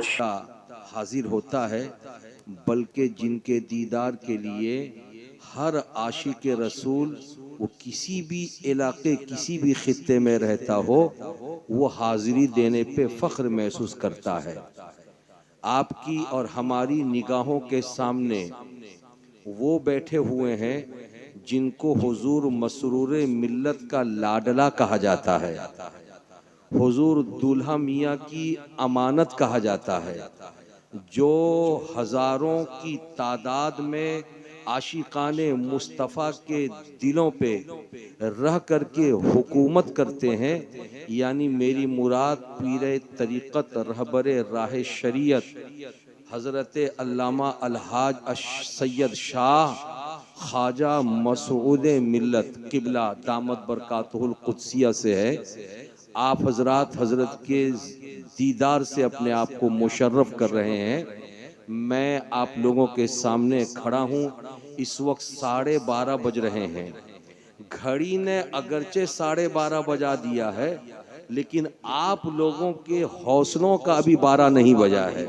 हाजिर होता है, बल्कि जिनके दीदार के लिए हर आशिक रसूल वो किसी भी इलाके किसी भी खित्ते में रहता हो वो हाजिरी देने पे फ़ख्र महसूस करता है। आपकी और हमारी निगाहों के सामने वो बैठे हुए हैं जिनको हुजूर मसरूर मिल्लत का लाडला कहा जाता है, हुजूर दूल्हा मियाँ की अमानत कहा जाता है, जो हज़ारों की तादाद में आशिकाने मुस्तफ़ा के दिलों पे रह करके हुकूमत करते हैं। यानी मेरी मुराद पीरे तरीक़त रहबरे राह शरीयत हज़रत अल्लामा अलहाज सैयद शाह ख्वाजा मसऊद मिल्लत किबला दामत बरकातुहुल कुद्सिया से है। आप हजरात हजरत के दीदार से अपने आप को मुशर्रफ कर रहे हैं। मैं आप लोगों के सामने खड़ा हूँ। इस वक्त 12:30 बज रहे हैं। घड़ी ने अगरचे 12:30 बजा दिया है, लेकिन आप लोगों के हौसलों का अभी 12 नहीं बजा है।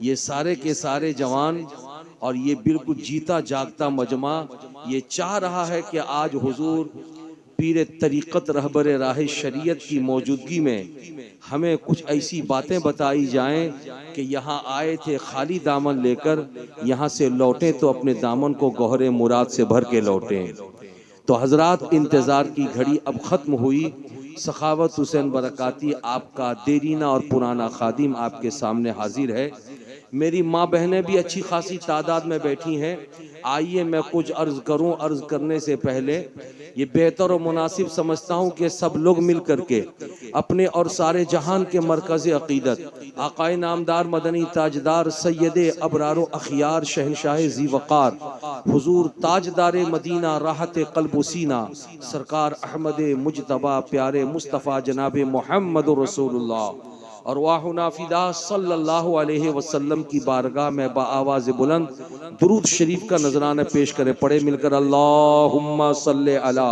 ये सारे के सारे जवान और ये बिल्कुल जीता जागता मजमा ये चाह रहा है कि आज हुजूर पीर तरीक़त रहबर राह शरीयत की मौजूदगी में हमें कुछ ऐसी बातें बताई जाएं कि यहाँ आए थे खाली दामन लेकर, यहाँ से लौटें तो अपने दामन को गौहरे मुराद से भर के लौटें। तो हजरात, इंतज़ार की घड़ी अब ख़त्म हुई। सखावत हुसैन बरकाती आपका देरीना और पुराना खादिम आपके सामने हाजिर है। मेरी माँ बहनें भी अच्छी खासी तादाद में बैठी हैं। आइए मैं कुछ अर्ज़ करूं। अर्ज़ करने से पहले ये बेहतर और मुनासिब समझता हूं कि सब लोग मिल करके अपने और सारे जहान के मरकज़ अक़ीदत आक़ाए नामदार मदनी ताजदार सैयदे अबरार अखियार शहनशाह ज़ी वक़ार हुजूर ताजदार मदीना राहत क़ल्ब सीना सरकार अहमद मुजतबा प्यारे मुस्तफ़ा जनाब मोहम्मद रसूलुल्लाह और वाहुना फिदा सल्लल्लाहु अलैहि वसल्लम की बारगाह में बाआवाज़ बुलंद दुरूद शरीफ का नजराना पेश करें। पढ़े मिलकर अल्लाहुम्मा सल्ले अला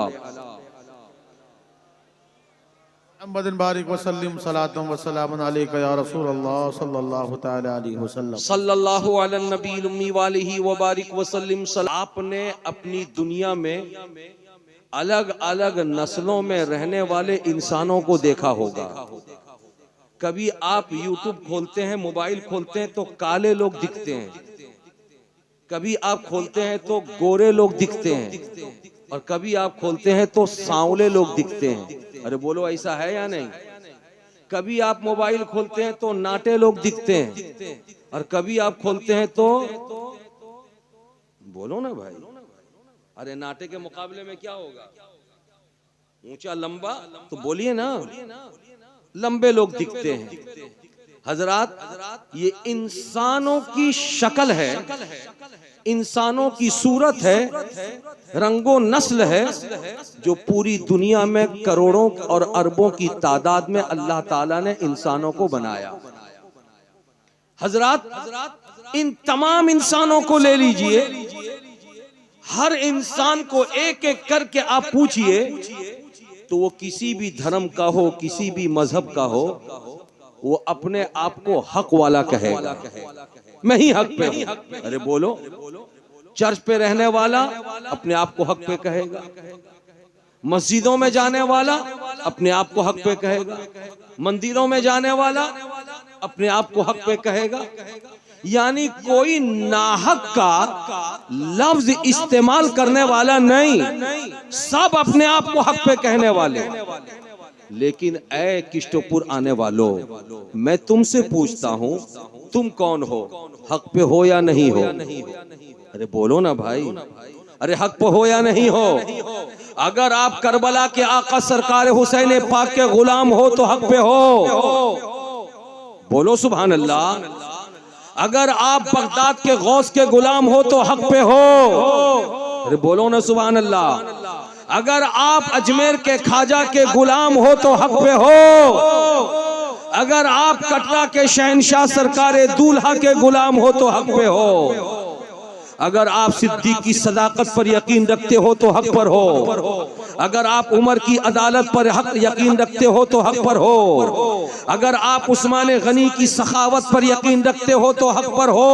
मुहम्मदिन बारिक वसल्लिम सलातम व सलामुन अलैका या रसूलल्लाह सल्लल्लाहु तआला अलैहि वसल्लम सल्लल्लाहु अला नबील उम्मी वालिही व बारिक वसल्लिम। आपने अपनी दुनिया में अलग अलग नस्लों में रहने वाले इंसानों को देखा होगा। कभी आप YouTube खोलते हैं, मोबाइल खोलते हैं तो काले लोग दिखते हैं, कभी आप खोलते हैं तो गोरे लोग दिखते हैं, और कभी आप खोलते हैं तो सांवले लोग दिखते हैं। अरे बोलो, ऐसा है या नहीं? कभी आप मोबाइल खोलते हैं तो नाटे लोग दिखते हैं, और कभी आप खोलते हैं तो बोलो ना भाई। अरे नाटे के मुकाबले में क्या होगा? ऊंचा लंबा, तो बोलिए ना, लंबे लोग दिखते हैं। हजरात, ये इंसानों की शक्ल है, इंसानों की सूरत है, रंगो नस्ल है, जो पूरी दुनिया में करोड़ों और अरबों की तादाद में अल्लाह ताला ने इंसानों को बनाया। हजरात, इन तमाम इंसानों को ले लीजिए, हर इंसान को एक एक करके आप पूछिए तो वो किसी भी धर्म का हो, किसी भी मजहब का हो, वो अपने आप को हक वाला कहेगा। मैं ही हक पे हूं। अरे बोलो, चर्च पे रहने वाला अपने आप को हक पे कहेगा, मस्जिदों में जाने वाला अपने आप को हक पे कहेगा, मंदिरों में जाने वाला अपने आप को हक पे कहेगा। यानी कोई नाहक का लफ्ज इस्तेमाल करने वाला नहीं, सब अपने आप को हक पे कहने वाले। लेकिन ऐ किष्टोपुर आने वालों, मैं तुमसे पूछता हूं, तुम कौन हो? हक पे हो या नहीं हो? अरे बोलो ना भाई, अरे हक पे हो या नहीं हो? अगर आप करबला के आका सरकार हुसैन पाक के गुलाम हो तो हक पे हो। बोलो सुभान अल्लाह। अगर आप बगदाद के गौस के गुलाम हो तो हक पे हो। अरे बोलो ना सुभान अल्लाह। अगर आप अजमेर के खाजा के गुलाम हो तो हक पे हो। अगर आप कटरा के शहनशाह सरकार दूल्हा के गुलाम हो तो हक पे हो। अगर आप सिद्दीक की सदाकत पर यकीन रखते हो तो हक पर हो, अगर आप उमर की अदालत पर हक यकीन रखते हो तो हक पर हो, अगर आप उस्मान गनी की सखावत पर यकीन रखते हो तो हक पर हो,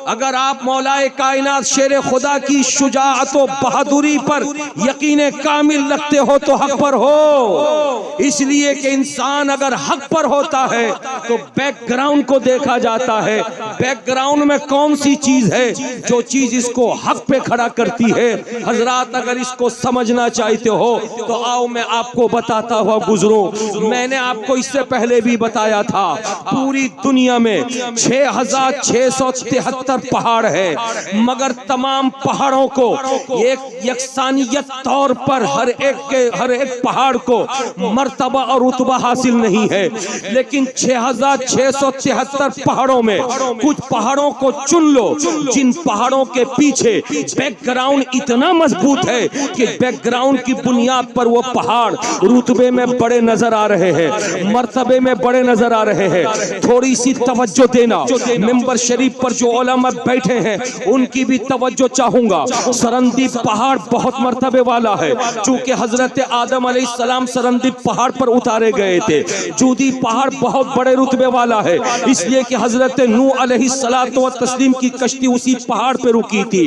अगर आप मौलाए कायनात शेर खुदा की शुजाअत व बहादुरी पर यकीन कामिल रखते हो तो हक पर हो। इसलिए कि इंसान अगर हक पर होता है तो बैकग्राउंड को देखा जाता है, बैकग्राउंड में कौन सी चीज है जो चीज इसको हक पे खड़ा करती है। हजरात, अगर इसको समझना चाहते हो तो आओ मैं आपको बताता हुआ गुजरूं। मैंने आपको इससे पहले भी बताया था, पूरी दुनिया में 6673 पहाड़ है, मगर तमाम पहाड़ों को एक यकसानियत तौर पर हर एक पहाड़ को मर्तबा और रुतबा हासिल नहीं है। लेकिन 6673 पहाड़ों में कुछ पहाड़ों को चुन लो जिन पहाड़ों के पीछे बैकग्राउंड इतना मजबूत है कि बैकग्राउंड की बुनियाद पर वो पहाड़ रुतबे में बड़े नजर आ रहे हैं, मर्तबे में बड़े नजर आ रहे हैं। थोड़ी सी तवज्जो देना, मिंबर शरीफ पर जो उलमा बैठे हैं उनकी भी तवज्जो चाहूंगा। सरंदीप पहाड़ बहुत मर्तबे वाला है, चूंकि हजरत आदम अलैहिस्सलाम सरंदीप पहाड़ पर उतारे गए थे। जूदी पहाड़ बहुत बड़े रुतबे वाला है, इसलिए कि हजरत नूह अलैहिस्सलातु व तस्लीम की कश्ती उसी पहाड़ पे रुकी थी।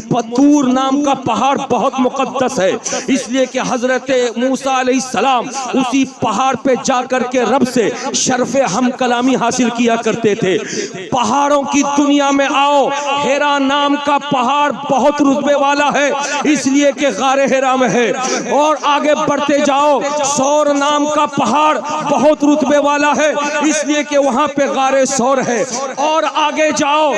पतूर नाम का पहाड़ बहुत मुकद्दस है, इसलिए कि हजरत मूसा अलैहिस्सलाम उसी पहाड़ पे जाकर के रब से शर्फ़े हम कलामी हासिल किया करते थे। पहाड़ों की दुनिया में आओ, हेरा नाम का पहाड़ बहुत रुतबे वाला है, इसलिए कि गारे हेरा में है। और आगे बढ़ते जाओ, सौर नाम का पहाड़ बहुत रुतबे वाला है, इसलिए कि वहां पे गारे सौर है। और आगे जाओ,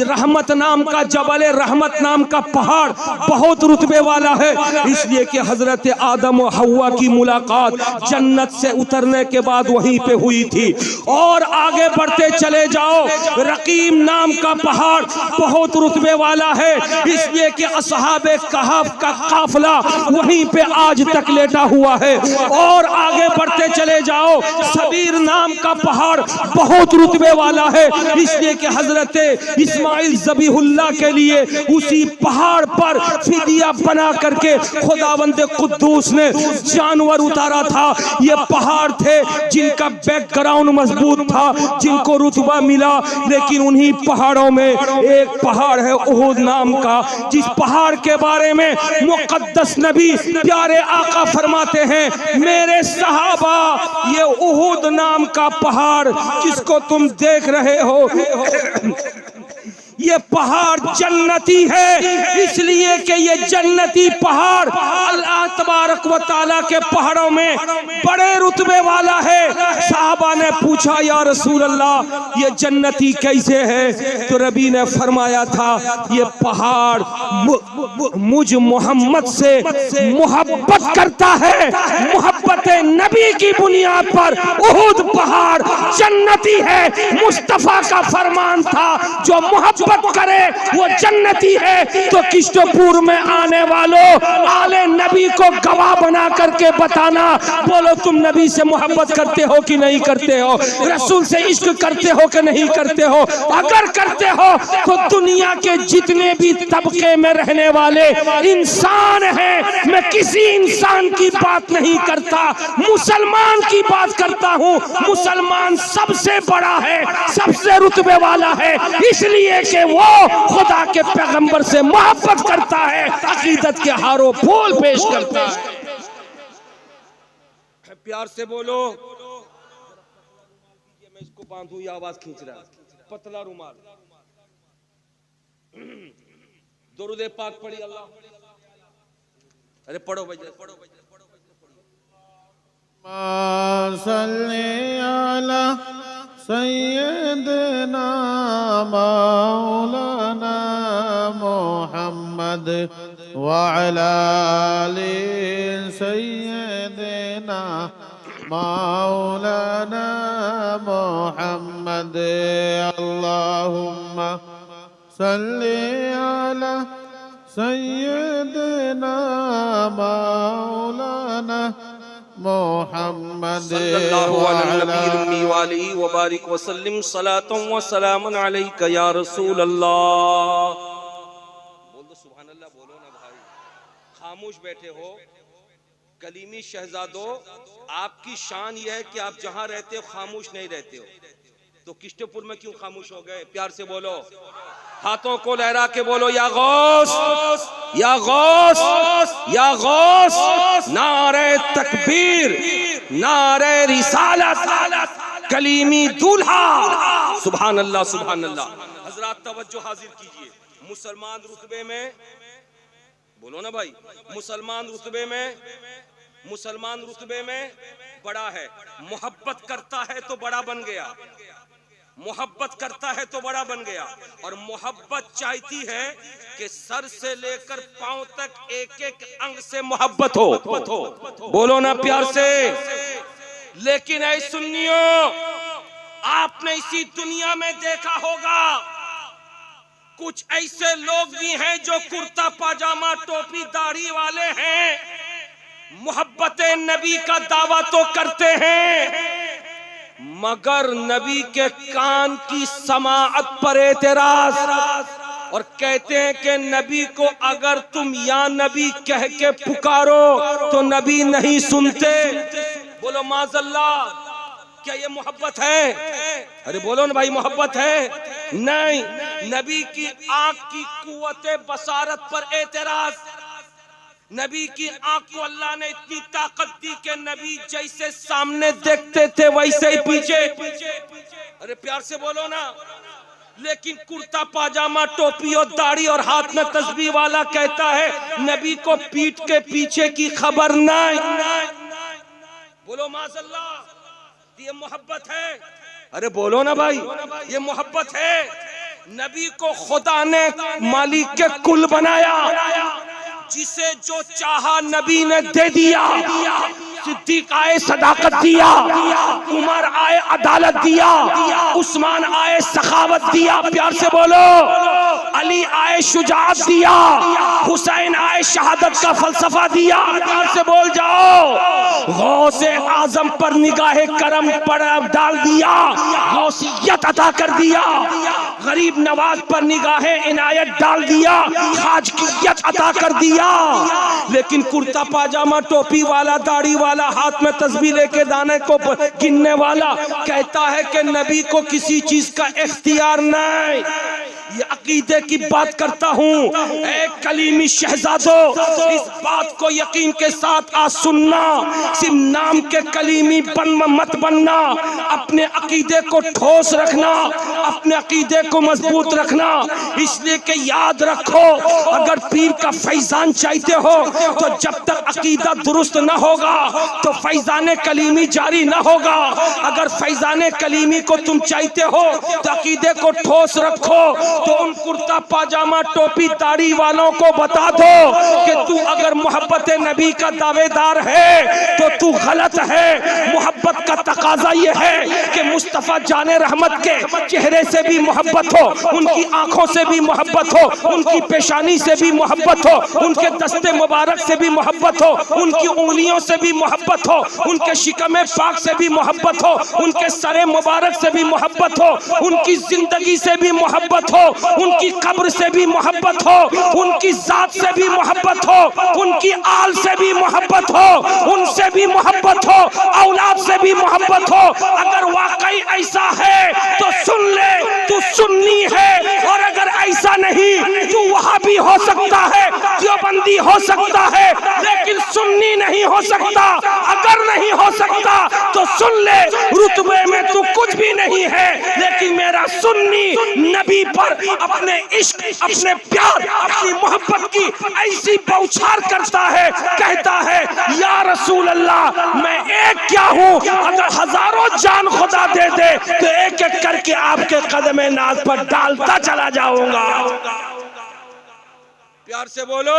रहमत नाम का जबल रहमत नाम का पहाड़ बहुत रुतबे वाला है, इसलिए कि हजरत आदम और हव्वा की मुलाकात जन्नत से उतरने के बाद वहीं पे हुई थी। और आगे बढ़ते चले जाओ, रकीम नाम का पहाड़ बहुत रुतबे वाला है, इसलिए कि असहाबे कहफ का काफिला वहीं पे आज तक लेटा हुआ है। और आगे बढ़ते चले जाओ, सबीर नाम का पहाड़ बहुत रुतबे वाला है, इसलिए कि हजरत इस्माइल ज़बीहुल्लाह के लिए उसी पहाड़ पर फिदिया बना करके खुदावंद कुद्दूस ने जानवर उतारा था। ये पहाड़ थे जिनका बैकग्राउंड मजबूत था, जिनको रुतबा मिला। लेकिन उन्हीं पहाड़ों में एक पहाड़ है उहुद नाम का, जिस पहाड़ के बारे में मुकद्दस नबी प्यारे आका फरमाते हैं, मेरे सहाबा ये उहुद नाम का पहाड़ जिसको तुम देख रहे हो ये पहाड़ जन्नती है, इसलिए कि ये जन्नती पहाड़ अल्लाह तबारक व तआला के पहाड़ों में बड़े रुतबे वाला है। साहबा ने पूछा, या रसूल अल्लाह ये जन्नती कैसे है? तो नबी ने फरमाया था, ये पहाड़ मुझ मोहम्मद से मोहब्बत करता है, मोहब्बत नबी की बुनियाद पर उहुद पहाड़ जन्नती है। मुस्तफा का फरमान था, जो मोहब्बत करे वो जन्नती है। तो किश्तपुर में आने वालों, आले नबी को गवाह बना करके बताना, बोलो तुम नबी से मोहब्बत करते हो कि नहीं करते हो, रसूल से इश्क करते हो कि नहीं करते हो। अगर करते हो तो दुनिया के जितने भी तबके में रहने वाले इंसान हैं, मैं किसी इंसान की बात नहीं करता, मुसलमान की बात करता हूँ। मुसलमान सबसे बड़ा है, सबसे रुतबे वाला है, इसलिए कि वो खुदा के पैगंबर से मोहब्बत करता है, अकीदत के हारों फूल पेश करता है। प्यार से बोलो, मैं इसको बांधू, ये आवाज खींच रहा है, पतला रुमाल। दुरूद पाक पढ़ी अल्लाह, अरे पढ़ो भाई, पढ़ो भाई, सल्ले अला सय्यदना मौलाना मुहम्मद व अला आलि सय्यदना मौलाना मुहम्मद। अल्लाहुम्मा सल्ली अला सय्यदना मौलाना मुहम्मद सल्लल्लाहु व अलैहि अला नबी व आलिहि व बारिक व सल्लिम सलातन व सलामन अलैका या रसूल अल्लाह। बोल दो सुभान अल्लाह, बोलो ना भाई। खामोश बैठे हो कलीमी शहजादो, आपकी शान यह है कि आप जहां रहते हो खामोश नहीं रहते हो, तो किश्तपुर में क्यों खामोश हो गए? प्यार से बोलो, हाथों को लहरा के बोलो, या गौस, या गौस, या गौस। नारे तकबीर, नारे रिसालत, कलीमी दूल्हा। सुभान अल्लाह, सुभान अल्लाह। हजरात तवज्जो हाजिर कीजिए। मुसलमान रुतबे में, बोलो ना भाई, मुसलमान रुतबे में बड़ा है। मोहब्बत करता है तो बड़ा बन गया, मोहब्बत करता है तो बड़ा बन गया। और मोहब्बत चाहती है कि सर से लेकर पांव तक एक एक अंग से मोहब्बत हो। बोलो ना प्यार से। लेकिन ऐ सुन्नियों, आपने इसी दुनिया में देखा होगा कुछ ऐसे लोग भी हैं जो कुर्ता पाजामा टोपी दाढ़ी वाले हैं, मोहब्बत नबी का दावा तो करते हैं, मगर नबी के कान की समाअत पर एतराज, और कहते हैं कि नबी को अगर तुम या नबी कह के पुकारो तो नबी नहीं सुनते। बोलो माज़अल्लाह, क्या ये मोहब्बत है? अरे बोलो ना भाई, मोहब्बत है? नहीं। नबी की आंख की कुव्वते बसारत पर एतराज। नबी की आंख को अल्लाह ने इतनी ताकत दी कि नबी जैसे सामने देखते थे वैसे ही पीछे। अरे प्यार से बोलो ना। लेकिन कुर्ता पाजामा टोपी और दाढ़ी और हाथ में तस्बीह वाला कहता है नबी को पीठ के पीछे की खबर नहीं। बोलो माज़अल्लाह, ये मोहब्बत है? अरे बोलो ना भाई, ये मोहब्बत है। नबी को खुदा ने मालिक के कुल बनाया, जिसे जो चाहा नबी ने दे दिया। सिद्दीक आए सदाकत दिया, उमर आए अदालत दिया, उस्मान आए सखावत दिया। प्यार से बोलो। अली आए शुजाअत दिया, हुसैन आए शहादत का फलसफा दिया। प्यार से बोल जाओ। गौसे आजम पर निगाहे करम पर डाल दिया, गौसियत अता कर दिया। गरीब नवाज पर निगाहे इनायत डाल दिया, खाजगियत अता कर दिया। लेकिन कुर्ता पाजामा टोपी वाला, दाढ़ी वाला, हाथ में तस्बीह लेके दाने को गिनने वाला कहता है कि नबी को किसी चीज का इख्तियार नहीं। ये अकीदे की बात करता हूँ। ऐ कलीमी शहजादो, इस बात को यकीन के साथ आज सुनना। सिर्फ नाम के कलीमी मत बनना। अपने अकीदे को ठोस रखना, अपने अकीदे को मजबूत रखना। इसलिए कि याद रखो, अगर पीर का फैजान चाहते हो तो जब तक अकीदा दुरुस्त न होगा तो फैजान कलीमी जारी न होगा। अगर फैजान कलीमी को तुम चाहते हो तो अकीदे को ठोस रखो। तो उन कुर्ता पाजामा टोपी दाढ़ी वालों को बता दो कि तू अगर मोहब्बत नबी का दावेदार है तो तू गलत है। मोहब्बत का तकाजा ये है कि मुस्तफ़ा जाने रहमत के चेहरे से भी मोहब्बत हो, उनकी आंखों से भी मोहब्बत हो, उनकी पेशानी से भी मोहब्बत हो, उनके दस्ते मुबारक से भी मोहब्बत हो, उनकी उंगलियों से भी मोहब्बत हो, उनके शिकमे पाक से भी मोहब्बत हो, उनके सरे मुबारक से भी मोहब्बत हो, उनकी जिंदगी से भी मोहब्बत हो, उनकी कब्र से भी मोहब्बत हो, उनकी जात से भी मोहब्बत हो, उनकी आल से भी मोहब्बत हो, उनसे भी मोहब्बत हो, औलाद से भी मोहब्बत हो। अगर वाकई ऐसा है तो सुन ले, तू सुन्नी है। और अगर ऐसा नहीं, तू वहाबी हो सकता है, देवबंदी हो सकता है, लेकिन सुन्नी नहीं हो सकता। अगर नहीं हो सकता तो सुन ले, रुतबे में तू कुछ भी नहीं है, लेकिन मेरा सुन्नी नबी पर अपने इश्क, अपने प्यार, अपनी मोहब्बत की ऐसी बौछार करता है, कहता है या रसूल अल्लाह, मैं एक क्या हूँ, अगर हजारों जान खुदा दे दे तो एक एक करके आपके कदमे नाज पर डालता चला जाऊंगा। प्यार से बोलो।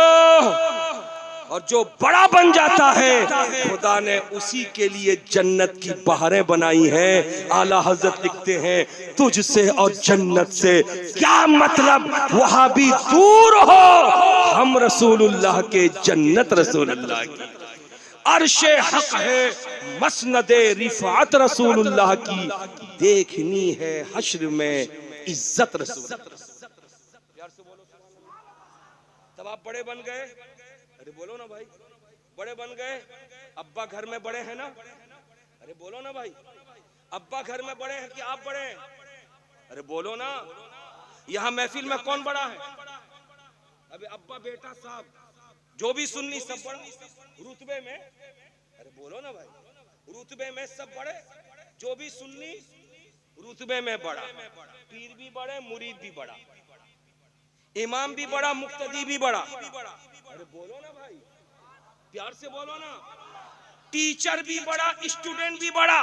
और जो बड़ा बन जाता है, खुदा ने उसी के लिए जन्नत की बहारें बनाई हैं। आला हजरत लिखते हैं, तुझसे और जन्नत से क्या मतलब, वहां भी दूर हो, हम रसूलुल्लाह के, जन्नत रसूलुल्लाह की। अर्शे हक है मसनदे रिफात रसूलुल्लाह की, देखनी है हश्र में इज्जत रसूल। प्यार से बोलो, तब आप बड़े बन गए। अरे बोलो ना भाई, बड़े बन गए। अब्बा घर में बड़े हैं ना, अरे बोलो ना भाई, अब्बा घर में बड़े हैं कि आप बड़े हैं? अरे बोलो ना, यहाँ महफिल में कौन बड़ा है? अबे अब्बा बेटा साहब जो भी सुन्नी सब बड़ा रुतबे में। अरे बोलो ना भाई, रुतबे में सब बड़े, जो भी सुन्नी रुतबे में बड़ा, पीर भी बड़े, मुरीद भी बड़ा, इमाम भी बड़ा, मुक्तदी भी बड़ा। अरे बोलो ना भाई, प्यार से बोलो ना, टीचर भी बड़ा, स्टूडेंट भी बड़ा,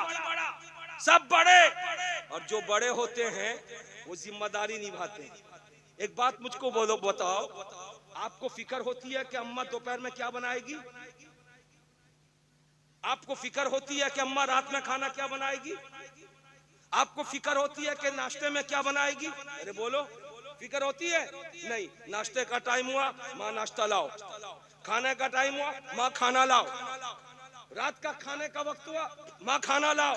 सब बड़े। और जो बड़े होते हैं वो जिम्मेदारी निभाते हैं। एक बात मुझको बोलो, बताओ, आपको फिक्र होती है कि अम्मा दोपहर में क्या बनाएगी? आपको फिक्र होती है कि अम्मा रात में खाना क्या बनाएगी? आपको फिक्र होती है कि नाश्ते में क्या बनाएगी? अरे बोलो, फिक्र होती है? नहीं। नाश्ते का टाइम हुआ, माँ नाश्ता लाओ, खाने का टाइम हुआ, माँ खाना लाओ, रात का खाने का वक्त हुआ, माँ खाना लाओ।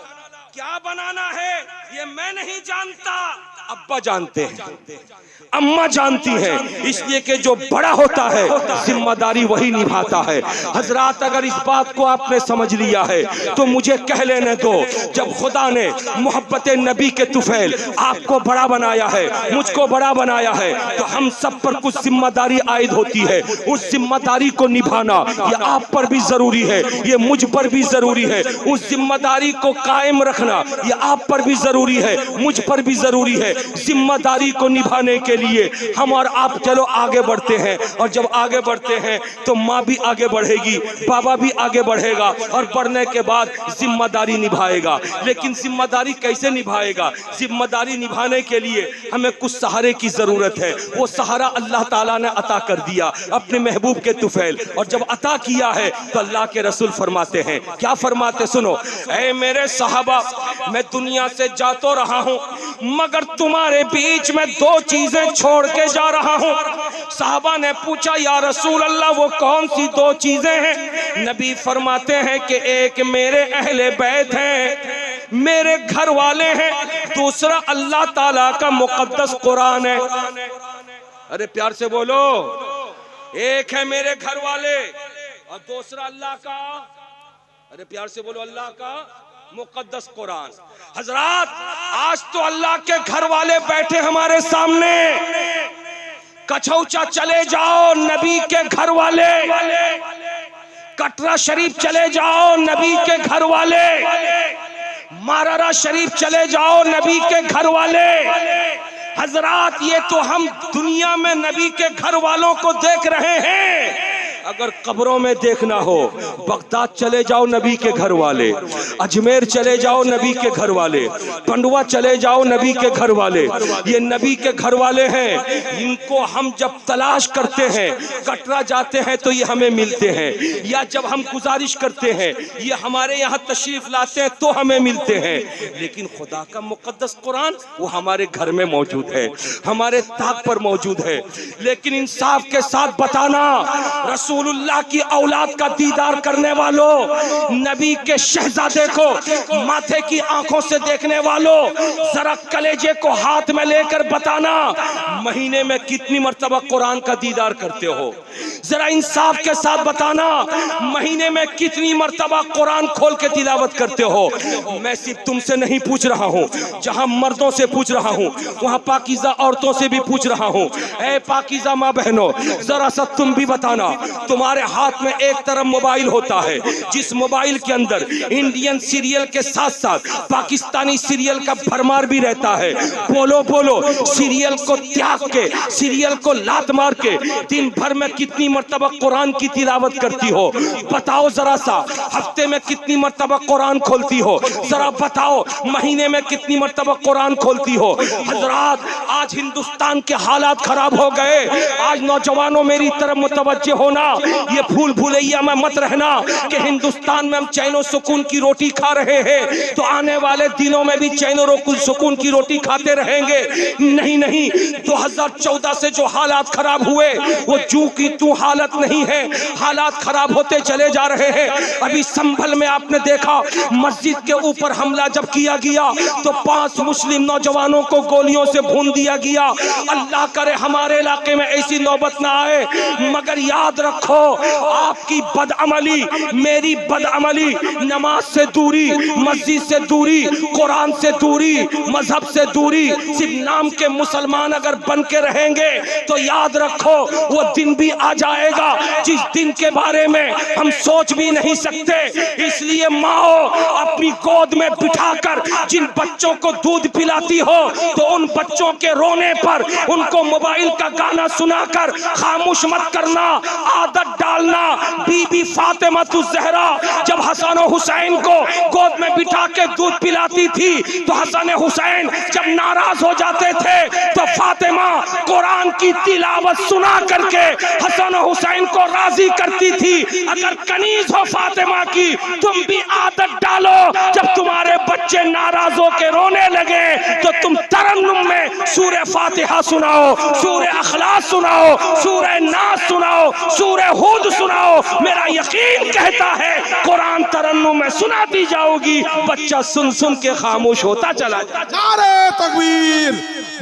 क्या बनाना है ये मैं नहीं जानता, अब्बा जानते हैं, अम्मा जानती हैं। इसलिए कि जो बड़ा होता है जिम्मेदारी वही निभाता है। हजरात, अगर इस बात को आपने समझ लिया है तो मुझे कह लेने दो, जब खुदा ने मोहब्बत नबी के तुफैल आपको बड़ा बनाया है, मुझको बड़ा बनाया है, तो हम सब पर कुछ जिम्मेदारी आयद होती है। उस जिम्मेदारी को निभाना ये आप पर भी जरूरी है, ये मुझ पर भी जरूरी है। उस जिम्मेदारी को कायम रखना ये आप पर भी जरूरी है, मुझ पर भी जरूरी है। जिम्मेदारी को निभाने के लिए हम और आप चलो आगे बढ़ते हैं, और जब आगे बढ़ते हैं तो माँ भी आगे बढ़ेगी, बाबा भी आगे बढ़ेगा, और बढ़ने के बाद जिम्मेदारी निभाएगा। लेकिन जिम्मेदारी कैसे निभाएगा? जिम्मेदारी निभाने के लिए हमें कुछ सहारे की जरूरत है। वो सहारा अल्लाह ताला ने अता कर दिया अपने महबूब के तुफैल, और जब अता किया है तो अल्लाह के रसूल फरमाते हैं, क्या फरमाते सुनो, ऐ मेरे सहाबा, मैं दुनिया से जा तो रहा हूँ मगर तुम्हारे बीच में दो चीजें छोड़ के जा रहा हूँ। साहबा ने पूछा, या रसूल अल्लाह वो कौन सी दो चीजें हैं? नबी फरमाते हैं कि एक मेरे अहले बैत हैं, मेरे घर वाले हैं, दूसरा अल्लाह ताला का मुकद्दस कुरान है। अरे प्यार से बोलो, एक है मेरे घर वाले और दूसरा अल्लाह का, अरे प्यार से बोलो, अल्लाह का मुकद्दस कुरान। हजरात, आज तो अल्लाह के घर वाले बैठे हमारे सामने, कछौचा चले जाओ नबी के घर वाले, कटरा शरीफ चले जाओ नबी के घर वाले, मारारा शरीफ चले जाओ नबी के घर वाले। हजरात, ये तो हम दुनिया में नबी के घर वालों को देख रहे हैं। अगर कब्रों में देखना हो, बगदाद चले जाओ नबी के घर वाले, अजमेर चले जाओ नबी के घर वाले, पंडवा चले जाओ नबी के घर वाले। ये नबी के घर वाले हैं, इनको हम जब तलाश करते हैं, कटरा जाते हैं तो ये हमें मिलते हैं, या जब हम गुजारिश करते हैं ये हमारे यहाँ तशरीफ लाते हैं तो हमें मिलते हैं। लेकिन खुदा का मुकद्दस कुरान वो हमारे घर में मौजूद है, हमारे ताक पर मौजूद है। लेकिन इंसाफ के साथ बताना, रसूलुल्लाह की औलाद का दीदार करने वालों, नबी के शहजादे को माथे की आंखों से देखने वालों, जरा कलेजे को हाथ में लेकर बताना, महीने में कितनी मर्तबा कुरान का दीदार करते हो? जरा इंसाफ के साथ बताना, महीने में कितनी मर्तबा कुरान खोल के तिलावत करते हो? मैं सिर्फ तुमसे नहीं पूछ रहा हूँ, जहाँ मर्दों से पूछ रहा हूँ वहाँ पाकीज़ा औरतों से भी पूछ रहा हूँ। ऐ पाकीज़ा माँ बहनों, जरा सा तुम भी बताना, तुम्हारे हाथ में एक तरफ मोबाइल होता है, जिस मोबाइल के अंदर इंडियन सीरियल के साथ साथ पाकिस्तानी सीरियल का भरमार भी रहता है। बोलो बोलो, सीरियल को त्याग के, सीरियल को लात मार के दिन भर में कितनी मर्तबा कुरान की तिलावत करती हो? बताओ जरा सा। हफ्ते में कितनी मर्तबा कुरान खोलती हो? जरा बताओ। महीने में कितनी मर्तबा कुरान खोलती हो? हजरात, आज हिंदुस्तान के हालात खराब हो गए। आज नौजवानों मेरी तरफ मुतवज्जे होना, ये भूल भुलैया में मत रहना कि हिंदुस्तान में हम चैनो सुकून की रोटी खा रहे हैं तो आने वाले दिनों में भी चैनो सुकून की रोटी खाते रहेंगे। नहीं नहीं, 2014 से जो हालात खराब हुए वो जू की तू हालत नहीं है, हालात खराब होते चले जा रहे हैं। अभी संभल में आपने देखा मस्जिद के ऊपर हमला जब किया गया तो 5 मुस्लिम नौजवानों को गोलियों से भून दिया गया। अल्लाह करे हमारे इलाके में ऐसी नौबत ना आए, मगर याद रखो आपकी बदअमली, मेरी बदअमली, नमाज से दूरी, मस्जिद से दूरी, कुरान से दूरी, मजहब से दूरी, सिर्फ नाम के मुसलमान अगर बन के रहेंगे तो याद रखो वो दिन भी आ जाएगा जिस दिन के बारे में हम सोच भी नहीं सकते। इसलिए माओ अपनी गोद में बिठाकर जिन बच्चों को दूध पिलाती हो तो उन बच्चों के रोने पर उनको मोबाइल का गाना सुनाकर खामोश मत करना, आदत डालना। बीबी फातिमा ज़हरा जब हसन और हुसैन को गोद में बिठा के दूध पिलाती थी तो हसन हुसैन जब नाराज हो जाते थे तो फातिमा कुरान की तिलावत सुना करके हसन और हुसैन को राजी करती थी। अगर कनीज हो फातिमा की, तुम भी आदत डालो, जब तुम्हारे बच्चे नाराज हो के रोने लगे तो तुम तरन्नुम में सूरह फातिहा सुनाओ, सूरह अखलास सुनाओ, सूरह नास सुनाओ, सूरह हूद सुनाओ। मेरा यकीन कहता है कुरान तरन्नुम में सुनाती जाओगी, बच्चा सुन सुन के खामोश होता चला जाएगा। नारे तकबीर,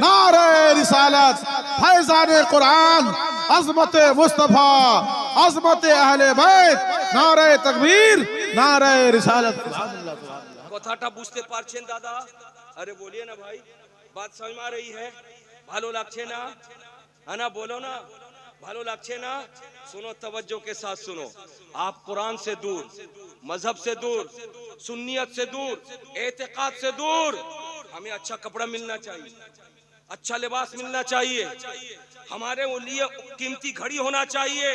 नारे रिसालत, फैज़ान कुरान, अज़मत मुस्तफा, अज़मत अहले बैत, नारे तकबीर, नारे रिसालत। কথাটা বুঝতে পারছেন দাদা? अरे बोलिए ना भाई, बात समझ में आ रही है? ভালো লাগছে না? আনা बोलो ना, ভালো লাগছে না? सुनो, तवज्जो के साथ सुनो। आप कुरान से दूर, मजहब से दूर, सुन्नियत से दूर, एतिकाद से दूर। हमें अच्छा कपड़ा मिलना चाहिए, अच्छा लिबास मिलना चाहिए, हमारे लिए कीमती घड़ी होना चाहिए,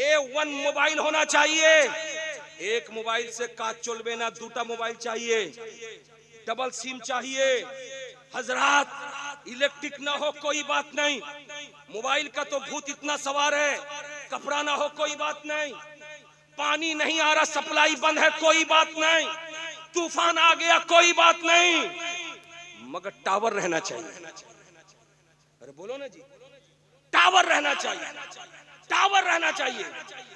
A1 मोबाइल होना चाहिए। एक मोबाइल से काज चलबे ना, 2टा मोबाइल चाहिए, डबल सिम चाहिए। हजरात, इलेक्ट्रिक ना हो कोई बात नहीं, मोबाइल का तो भूत इतना सवार है, कपड़ा ना हो कोई बात नहीं, पानी नहीं आ रहा, सप्लाई बंद है कोई बात नहीं, तूफान आ गया कोई बात नहीं, मगर टावर रहना चाहिए। अरे बोलो ना जी, टावर रहना चाहिए, टावर रहना चाहिए।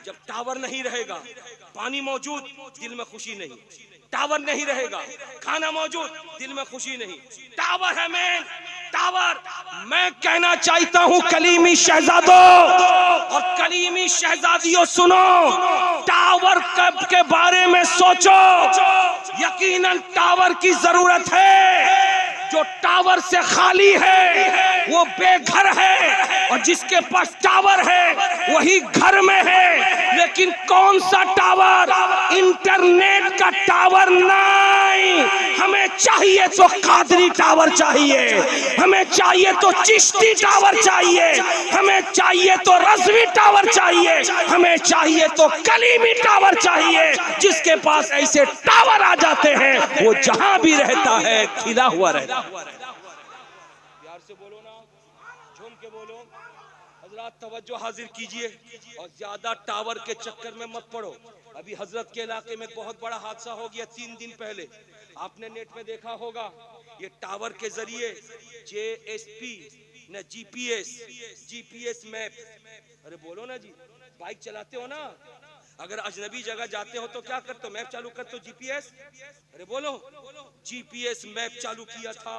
जब टावर नहीं रहेगा, पानी मौजूद, दिल में खुशी नहीं, टावर नहीं रहेगा, खाना मौजूद, दिल में खुशी नहीं। टावर है मेन, टावर। मैं कहना चाहता हूं कलीमी शहजादों और कलीमी शहजादियों, सुनो, टावर कब के बारे में सोचो। यकीनन टावर की जरूरत है। जो टावर से खाली है वो बेघर है, और जिसके पास टावर है वही घर में है। लेकिन कौन सा टावर? इंटरनेट का टावर नहीं। हमें चाहिए तो कादरी टावर चाहिए, हमें चाहिए तो चिश्ती टावर चाहिए, हमें चाहिए तो रज़वी टावर चाहिए, हमें चाहिए तो कलीमी टावर चाहिए। जिसके पास ऐसे टावर आ जाते हैं वो जहां भी रहता है खिला हुआ रहता है। प्यार से बोलो ना, झूम के बोलो। हजरत तवज्जो हाजिर कीजिए और ज्यादा टावर के चक्कर में मत पड़ो। अभी हजरत के इलाके में बहुत बड़ा हादसा हो गया 3 दिन पहले, आपने नेट में देखा होगा। ये टावर के जरिए JSP न GPS मैप। अरे बोलो ना जी, बाइक चलाते हो ना, अगर अजनबी जगह जाते हो तो क्या करते हो? मैप चालू करते हो, GPS। अरे बोलो, GPS मैप चालू किया था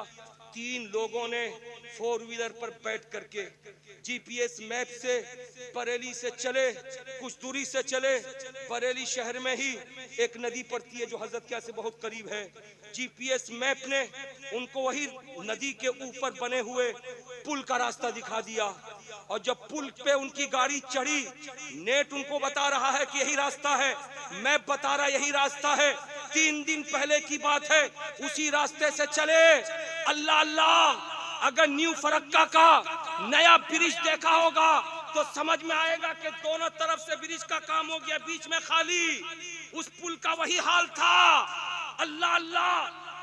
3 लोगों ने 4 व्हीलर पर बैठ करके। GPS मैप से बरेली से चले, कुछ दूरी से चले, बरेली शहर में ही एक नदी पड़ती है जो हजरत क्या से बहुत करीब है। GPS मैप ने उनको वही नदी के ऊपर बने हुए पुल का रास्ता दिखा दिया, और जब पुल पे उनकी गाड़ी चढ़ी, नेट उनको बता रहा है कि यही रास्ता है, मैप बता रहा यही रास्ता है। 3 दिन पहले की बात है, उसी रास्ते से चले। अल्लाह अल्लाह, अगर न्यू फरक्का का नया ब्रिज देखा होगा तो समझ में आएगा कि दोनों तरफ से ब्रिज का काम हो गया, बीच में खाली। उस पुल का वही हाल था। अल्लाह अल्लाह,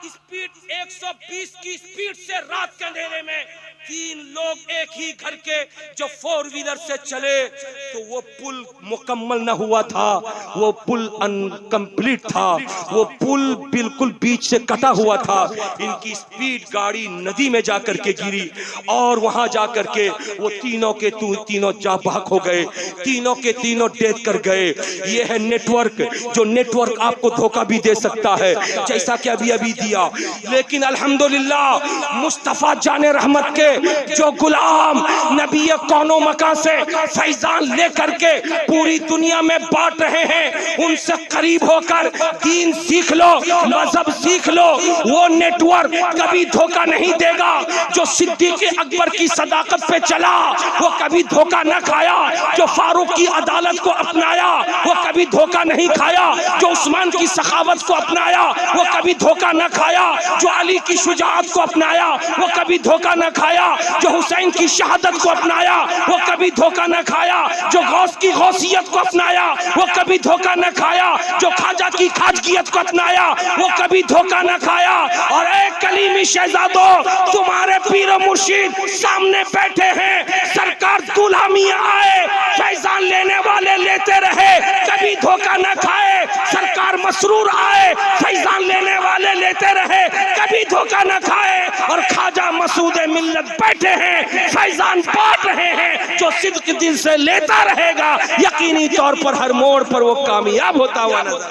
स्पीड 120 की स्पीड से रात के अंधेरे में 3 लोग एक ही घर के जो 4 व्हीलर से चले तो वो पुल मुकम्मल न हुआ था, वो पुल अनकंप्लीट था, वो पुल बिल्कुल बीच से कटा हुआ था। इनकी स्पीड गाड़ी नदी में जाकर के गिरी और वहां जाकर के वो तीनों के तीनों जा बहक हो गए, तीनों के तीनों डेथ कर गए। ये है नेटवर्क, जो नेटवर्क आपको धोखा भी दे सकता है जैसा कि अभी अभी दिया। लेकिन अल्हम्दुलिल्लाह मुस्तफा जाने रहमत के जो गुलाम नबी कौनो मकान से फैजान लेकर के पूरी दुनिया में बांट रहे हैं, उनसे करीब होकर दीन सीख लो, मजहब सीख लो। वो नेटवर्क कभी धोखा नहीं देगा। जो सिद्दीक अकबर की सदाकत पे चला वो कभी धोखा न खाया, जो फारूक की अदालत को अपनाया वो कभी धोखा नहीं खाया, जो उस्मान की सखावत को अपनाया वो कभी धोखा न खाया, जो अली की शुजाअत को अपनाया वो कभी धोखा न खाया, जो हुसैन की शहादत को अपनाया वो कभी धोखा न खाया, जो गौस की गौसियत को अपनाया वो कभी धोखा न खाया, जो खाजा की खाजगियत को अपनाया वो कभी धोखा न खाया। और एक कलीमी शहजादो, तुम्हारे पीर मुर्शिद सामने बैठे हैं, सरकार दूल्हा मियां आए फैजान लेने वाले लेते रहे, कभी धोखा न खाए। सरकार मसरूर आए फैजान लेने वाले लेते रहे, कभी धोखा न खाए। और ख्वाजा मसूद मिल्लत बैठे हैं फैजान बांट रहे हैं, जो सिद्क दिल से लेता रहेगा यकीनी तौर पर हर मोड़ पर वो कामयाब होता हुआ नजर।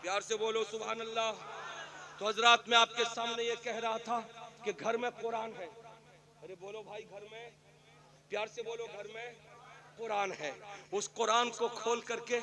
प्यार से बोलो सुभान अल्लाह। तो हजरात मैं आपके सामने ये कह रहा था कि घर में कुरान है। अरे बोलो भाई, घर में, प्यार से बोलो, घर में कुरान है। उस कुरान को खोल करके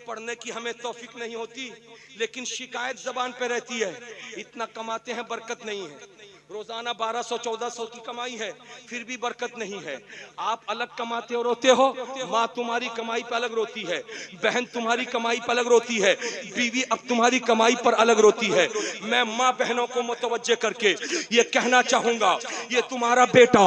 पढ़ने की हमें तौफीक नहीं होती, लेकिन शिकायत जबान पे रहती है, इतना कमाते हैं बरकत नहीं है। रोजाना 1200-1400 की कमाई है, फिर भी बरकत नहीं है। आप अलग कमाते हो रोते हो, माँ तुम्हारी कमाई पर अलग रोती है, बहन तुम्हारी कमाई पर अलग रोती है, बीवी अब तुम्हारी कमाई पर अलग रोती है। मैं माँ बहनों को मुतवज्जे करके ये कहना चाहूंगा, ये तुम्हारा बेटा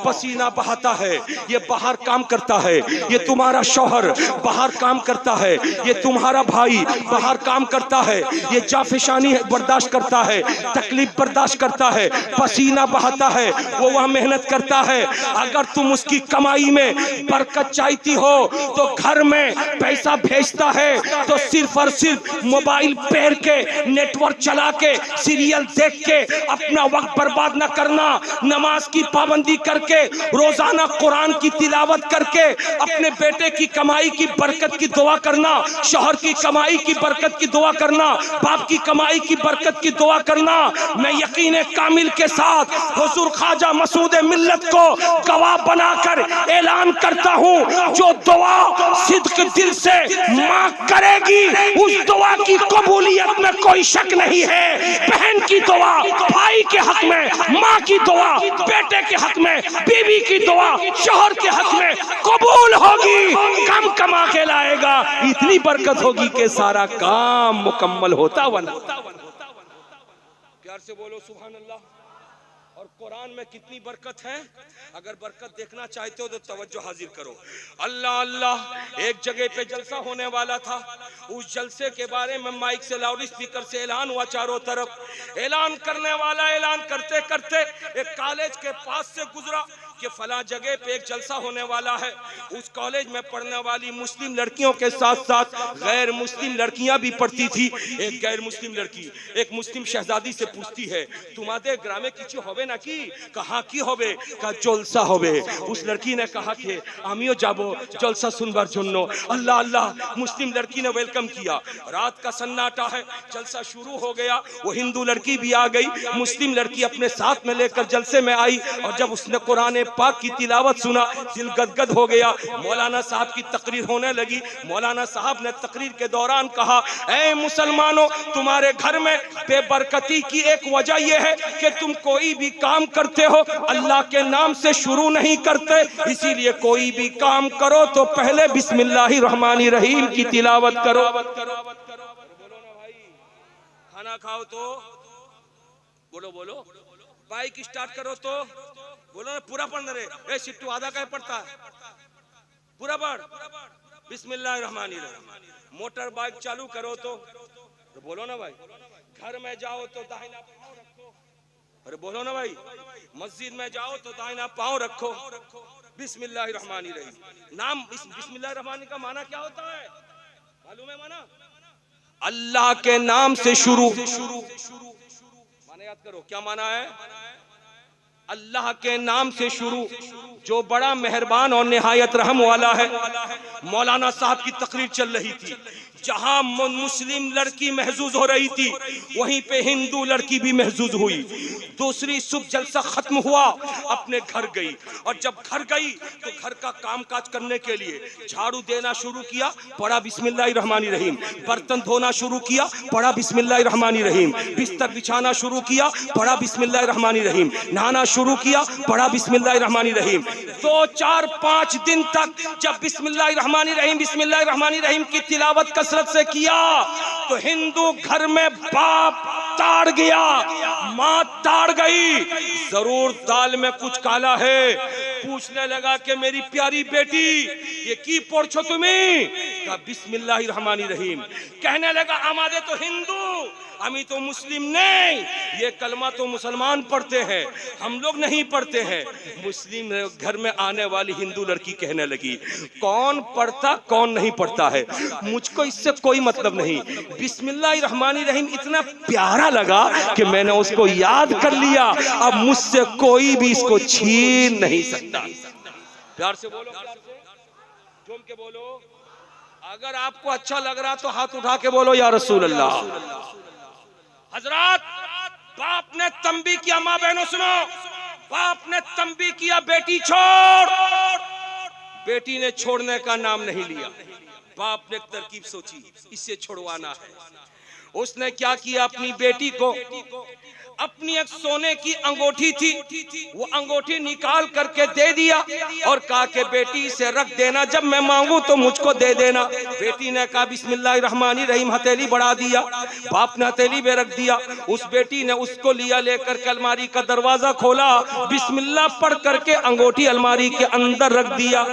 पसीना बहाता है, ये बाहर काम करता है, ये तुम्हारा शौहर बाहर काम करता है, ये तुम्हारा भाई बाहर काम करता है, ये जाफिशानी बर्दाश्त करता है, तकलीफ बर्दाश्त करता है, पसीना बहाता है, वो वह मेहनत करता है। अगर तुम उसकी कमाई में बरकत चाहती हो तो घर में पैसा भेजता है तो सिर्फ और सिर्फ मोबाइल पेर के, नेटवर्क चला के, सीरियल देख के अपना वक्त बर्बाद न करना। नमाज की पाबंदी करके, रोजाना कुरान की तिलावत करके अपने बेटे की कमाई की बरकत की दुआ करना, शौहर की कमाई की बरकत की दुआ करना, बाप की कमाई की बरकत की दुआ करना। मैं यकीन कामिल के साथ हुजूर ख्वाजा मसूद मिल्लत को गवाह बनाकर ऐलान करता हूँ, जो दुआ सिद्क दिल से माँ करेगी उस दुआ की कबूलियत में कोई शक नहीं है। बहन की दुआ भाई के हक में, माँ की दुआ बेटे के हक में, बीवी की दुआ शौहर के हक में कबूल होगी। कम कमा के लाएगा, इतनी बरकत होगी कि सारा काम मुकम्मल होता हुआ। प्यार से बोलो सुभान अल्लाह। और कुरान में कितनी बरकत है, अगर बरकत देखना चाहते हो तो तवज्जो हाजिर करो। अल्लाह अल्लाह, एक जगह पे जलसा होने वाला था, उस जलसे के बारे में माइक से लाउड स्पीकर से ऐलान हुआ चारों तरफ। ऐलान करने वाला ऐलान करते करते एक कॉलेज के पास से गुजरा कि फला जगह पे एक जलसा होने वाला है। उस कॉलेज में पढ़ने वाली मुस्लिम लड़कियों के साथ साथ गैर मुस्लिम लड़कियां भी पढ़ती थी। एक गैर मुस्लिम लड़की एक मुस्लिम शहजादी से पूछती है, तुम्हारे ग्रामे किसी होवे ना की? कहा की होवे? का जलसा होवे। उस लड़की ने कहा कि आमियो जाबो जलसा सुनबार जन्नो। अल्लाह अल्लाह, मुस्लिम लड़की ने वेलकम किया। रात का सन्नाटा है, जलसा शुरू हो गया। वो हिंदू लड़की भी आ गई, मुस्लिम लड़की अपने साथ में लेकर जलसे में आई। और जब उसने कुरान पाक की तिलावत सुना, दिल गदगद हो गया। मौलाना साहब की तकरीर होने लगी। मौलाना साहब ने तकरीर के दौरान कहा, ऐ मुसलमानों, तुम्हारे घर में बेबरकती की एक वजह यह है कि तुम कोई भी काम करते हो अल्लाह के नाम से शुरू नहीं करते, इसीलिए कोई भी काम करो तो पहले बिस्मिल्लाहिर्रहमानिर्रहीम की तिलावत करो। बोलो ना भाई, खाना खाओ तो बोलो बोलो, बाइक स्टार्ट करो तो बोलो ना, पूरा पढ़ रहे। सिट्टू आधा क्या पढ़ता है, पूरा पढ़ बिस्मिल्लाहिर्रहमानिर्रहीम। मोटर बाइक चालू करो तो बोलो ना भाई। घर में जाओ तो दाहिना पाँव रखो, अरे बोलो ना भाई, मस्जिद में जाओ तो दाहिना पांव रखो, बिस्मिल्लाहिर्रहमानिर्रहीम। नाम बिस्मिल्लाहिर्रहमानिर्रहीम का माना क्या होता है मालूम है? माना अल्लाह के नाम से शुरू। माना याद करो, क्या माना है? अल्लाह के नाम से शुरू, जो बड़ा मेहरबान और निहायत रहम वाला है। मौलाना साहब की तकरीर चल रही थी, जहां मुस्लिम लड़की महजूज हो रही थी, वहीं पे हिंदू लड़की भी महजूज हुई। दूसरी सुबह जलसा खत्म हुआ, अपने घर गई, और जब घर गई तो घर का कामकाज करने के लिए झाड़ू देना शुरू किया, पढ़ा बिस्मिल्लाहिर्रहमानिर्रहीम। बर्तन धोना शुरू किया, पढ़ा बिस्मिल्लाहिर्रहमानिर्रहीम। बिस्तर बिछाना शुरू किया, पढ़ा बिस्मिल्लाहिर्रहमानिर्रहीम। नहाना शुरू किया, पढ़ा बिस्मिल्लाहिर्रहमानिर्रहीम। 2, 4, 5 दिन तक जब बिस्मिल्लाहिर्रहमानिर्रहीम बिस्मिल्लाहिर्रहमानिर्रहीम की तिलावत कसरत से किया, तो हिंदू घर में बाप ताड़ गया, माँ ताड़ गई, जरूर दाल में कुछ काला है। पूछने लगा कि मेरी प्यारी बेटी ये की पढ़ो तुम्हें? कहा बिस्मिल्लाहिर्रहमानिर्रहीम। कहने लगा हमारे तो हिंदू, हम तो मुस्लिम नहीं, ये कलमा तो मुसलमान पढ़ते हैं, हम लोग नहीं पढ़ते हैं। मुस्लिम घर में आने वाली हिंदू लड़की कहने लगी कौन पढ़ता कौन नहीं पढ़ता है, मुझको इससे कोई मतलब नहीं। बिस्मिल्लाहिर्रहमानिर्रहीम इतना प्यारा लगा कि मैंने उसको याद कर लिया, अब मुझसे कोई भी इसको छीन नहीं सकता। प्यार से बोलो, प्यार से झूम के बोलो। अगर आपको अच्छा लग रहा तो हाथ उठा के बोलो या रसूल अल्लाह। हजरात, बाप ने तंबी किया, माँ बहनों सुनो, बाप ने तंबी किया बेटी छोड़, बेटी ने छोड़ने का नाम नहीं लिया। बाप ने एक तरकीब सोची, इससे छुड़वाना है। उसने क्या किया, अपनी बेटी को अपनी एक सोने की अंगूठी थी, वो अंगूठी निकाल करके दे दिया और कहा कि बेटी इसे रख देना, जब मैं मांगू तो मुझको दे देना। बेटी ने कहा बिस्मिल्लाहिर्रहमानिर्रहीम, हथेली बढ़ा दिया, बाप ने हथेली में रख दिया। उस बेटी ने उसको लिया, लेकर के अलमारी का दरवाजा खोला, बिस्मिल्लाह पढ़ करके अंगूठी अलमारी के अंदर रख दिया।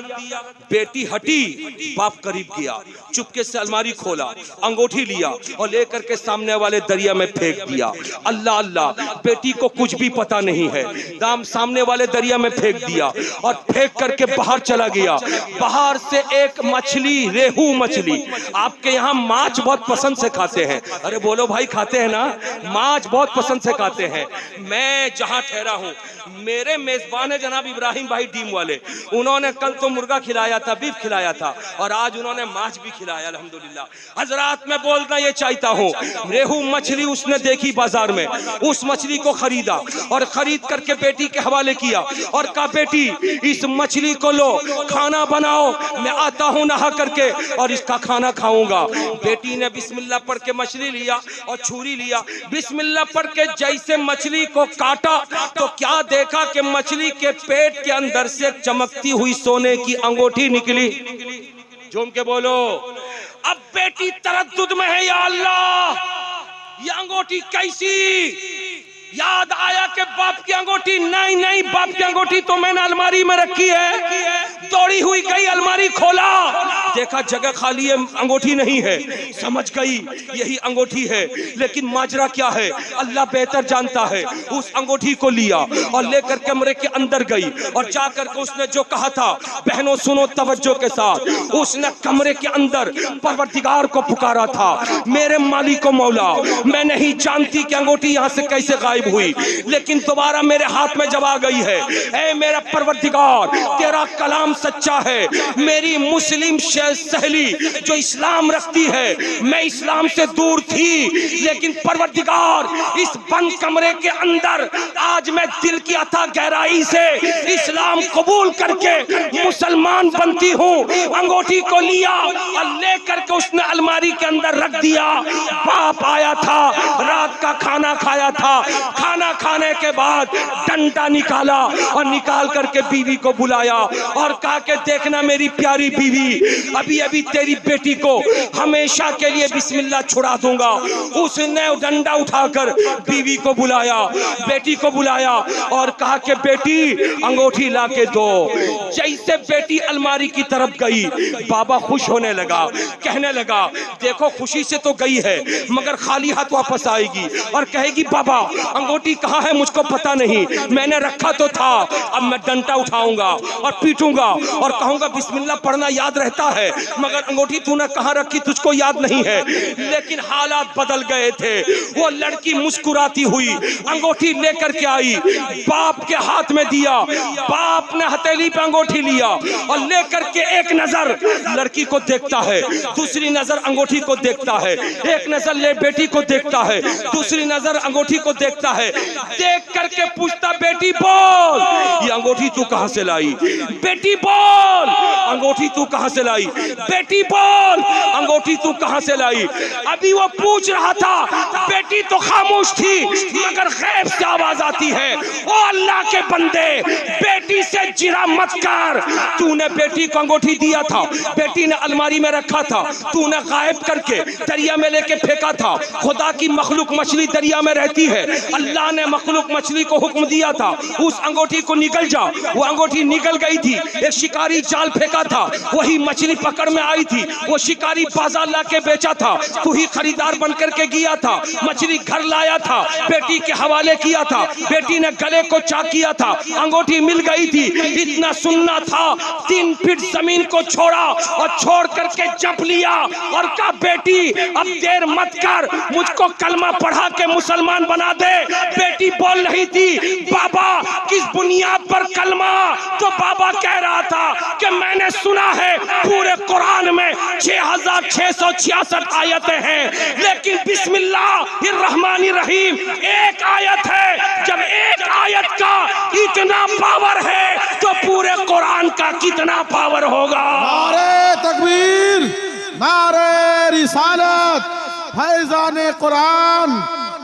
बेटी हटी, बाप करीब गया, चुपके से अलमारी खोला, अंगूठी लिया और लेकर के सामने वाले दरिया में फेंक दिया। अल्लाह अल्लाह, बेटी को कुछ भी पता नहीं है, दाम सामने वाले दरिया में फेंक दिया और फेंक करके बाहर चला गया। बाहर से एक मछली, रेहू मछली, आपके यहाँ माछ बहुत पसंद से खाते हैं, अरे बोलो भाई खाते हैं ना, माछ बहुत पसंद से खाते हैं। मैं जहाँ ठहरा हूँ, मेरे मेजबान है जनाब इब्राहिम भाई डीम वाले, उन्होंने कल तो मुर्गा खिलाया था, बीफ खिलाया था, और आज उन्होंने माछ भी खिलाया अल्हम्दुलिल्लाह। हजरात मैं बोलना ये चाहता हूँ, रेहू मछली उसने देखी बाजार में, उस मछली को खरीदा और खरीद करके बेटी के हवाले किया और कहा बेटी इस मछली को लो, खाना बनाओ, मैं आता हूँ नहा करके और इसका खाना खाऊंगा। बेटी ने बिस्मिल्लाह पढ़ के मछली लिया और छुरी लिया, बिस्मिल्लाह पढ़ के जैसे मछली को काटा तो क्या देखा कि मछली के पेट के अंदर से चमकती हुई सोने की अंगूठी निकली। झूम के बोलो। अब बेटी तरद्दुद में है, या अल्लाह ये अंगूठी कैसी? याद आया कि बाप की अंगूठी, नहीं नहीं बाप की अंगूठी तो मैंने अलमारी में रखी है। दौड़ी हुई गई, अलमारी खोला, देखा जगह खाली है, अंगूठी नहीं है। समझ गई यही अंगूठी है, लेकिन माजरा क्या है अल्लाह बेहतर जानता है। उस अंगूठी को लिया और लेकर कमरे के अंदर गई और जाकर के उसने जो कहा था, बहनों सुनो तवज्जो के साथ, उसने कमरे के अंदर परवरदिगार को पुकारा था, मेरे मालिक को मौला, मैं नहीं जानती कि अंगूठी यहाँ से कैसे गायब हुई, लेकिन दोबारा मेरे हाथ में जब आ गई है, ऐ मेरा परवरदिगार तेरा कलाम सच्चा है। मेरी मुस्लिम सहेली जो इस्लाम रखती है, मैं इस्लाम से दूर थी, लेकिन परवरदिगार इस बंद कमरे के अंदर आज मैं दिल की अथाह गहराई से इस्लाम कबूल करके मुसलमान बनती हूँ। अंगूठी को लिया और लेकर के उसने अलमारी के अंदर रख दिया। बाप आया था, रात का खाना खाया था, खाना खाने के बाद डंडा निकाला और निकाल करके बीवी को बुलाया और कहा कहा कि देखना मेरी प्यारी बीवी, अभी अभी तेरी बेटी को हमेशा के लिए बिस्मिल्लाह छुड़ा दूंगा। उसने डंडा उठाकर बीवी को बुलाया, बेटी को बुलाया और कहा कि बेटी अंगूठी ला के दो। जैसे बेटी अलमारी की तरफ गई, बाबा खुश होने लगा, कहने लगा देखो खुशी से तो गई है मगर खाली हाथ वापस आएगी और कहेगी बाबा अंगूठी कहाँ है मुझको पता नहीं, मैंने रखा तो था। अब मैं डंडा उठाऊंगा और पीटूंगा और कहूंगा बिस्मिल्लाह पढ़ना याद रहता है मगर अंगूठी तूने कहाँ रखी तुझको याद नहीं है। लेकिन हालात बदल गए थे। वो लड़की मुस्कुराती हुई अंगूठी लेकर के आई, बाप के हाथ में दिया, बाप ने हथेली पे अंगूठी लिया और लेकर के एक नजर लड़की को देखता है, दूसरी नजर अंगूठी को देखता है, एक नजर ले बेटी को देखता है, दूसरी नजर अंगूठी को देखता है, देख करके पूछता बेटी बोल ये अंगूठी तू कहां से लाई, बेटी बोल अंगूठी तू कहां से लाई, बेटी बोल अंगूठी तू कहां से लाई। अभी वो पूछ रहा था, बेटी तो खामोश थी मगर गैब से आवाज आती है, ओ अल्लाह के बंदे बेटी से जिरा मत कर, तूने बेटी को अंगूठी दिया था, बेटी ने अलमारी में रखा था, तूने गायब करके दरिया में लेके फेंका था। खुदा की मखलूक मछली दरिया में रहती है, अल्लाह ने मखलूक मछली को हुक्म दिया था उस अंगूठी को निकल जा, वो अंगूठी निकल गई थी। एक शिकारी जाल फेंका था, वही मछली पकड़ में आई थी, वो शिकारी बाजार ला के बेचा था, तू ही खरीदार बनकर के गया था, मछली घर लाया था, बेटी के हवाले किया था, बेटी ने गले को चाक किया था, अंगूठी मिल गई थी। इतना सुनना था, 3 फीट जमीन को छोड़ा और छोड़ करके जप लिया और कहा बेटी अब देर मत कर, मुझको कलमा पढ़ा के मुसलमान बना दे। बेटी बोल रही थी बाबा किस बुनियाद पर कलमा, तो बाबा कह रहा था कि मैंने सुना है पूरे कुरान में 6666 आयतें हैं लेकिन बिस्मिल्लाहिर्रहमानिर्रहीम एक आयत है। जब एक आयत का इतना पावर है तो पूरे कुरान का कितना पावर होगा। नारे तकबीर, नारे रिसालत, फैजान कुरान,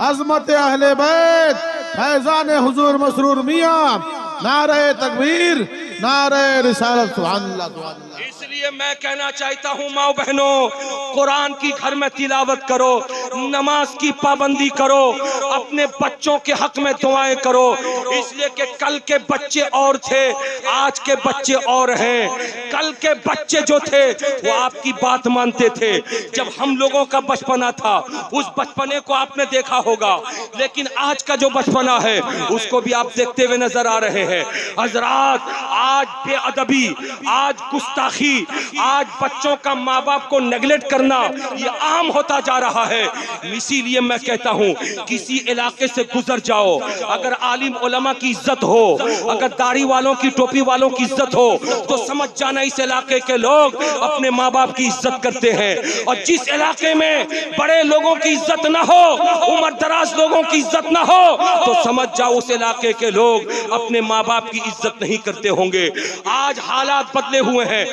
अजमत अहले बैत, फैजान हुजूर मसरूर मियां, नारे तकबीर, नारे रिसालत, सुभान अल्लाह, सुभान अल्लाह। इसलिए मैं कहना चाहता हूँ माँ बहनों, कुरान की घर में तिलावत करो, नमाज की पाबंदी करो, अपने बच्चों के हक में दुआएं करो, इसलिए कि कल के बच्चे और थे, आज के बच्चे और हैं। कल के बच्चे जो थे वो आपकी बात मानते थे। जब हम लोगों का बचपना था उस बचपने को आपने देखा होगा, लेकिन आज का जो बचपना है उसको भी आप देखते हुए नजर आ रहे हैं। हजरात आज बेअदबी, आज गुस्ताखी, आज बच्चों का माँ बाप को नेगलेक्ट करना ये आम होता जा रहा है। इसीलिए मैं कहता हूँ किसी इलाके से गुजर जाओ, अगर आलिम उलमा की इज्जत हो, अगर दाढ़ी वालों की टोपी वालों की इज्जत हो तो समझ जाना इस इलाके के लोग अपने माँ बाप की इज्जत करते हैं। और जिस इलाके में बड़े लोगों की इज्जत ना हो, उम्र दराज लोगों की इज्जत ना हो, तो समझ जाओ उस इलाके के लोग अपने माँ बाप की इज्जत नहीं करते होंगे। आज हालात बदले हुए हैं।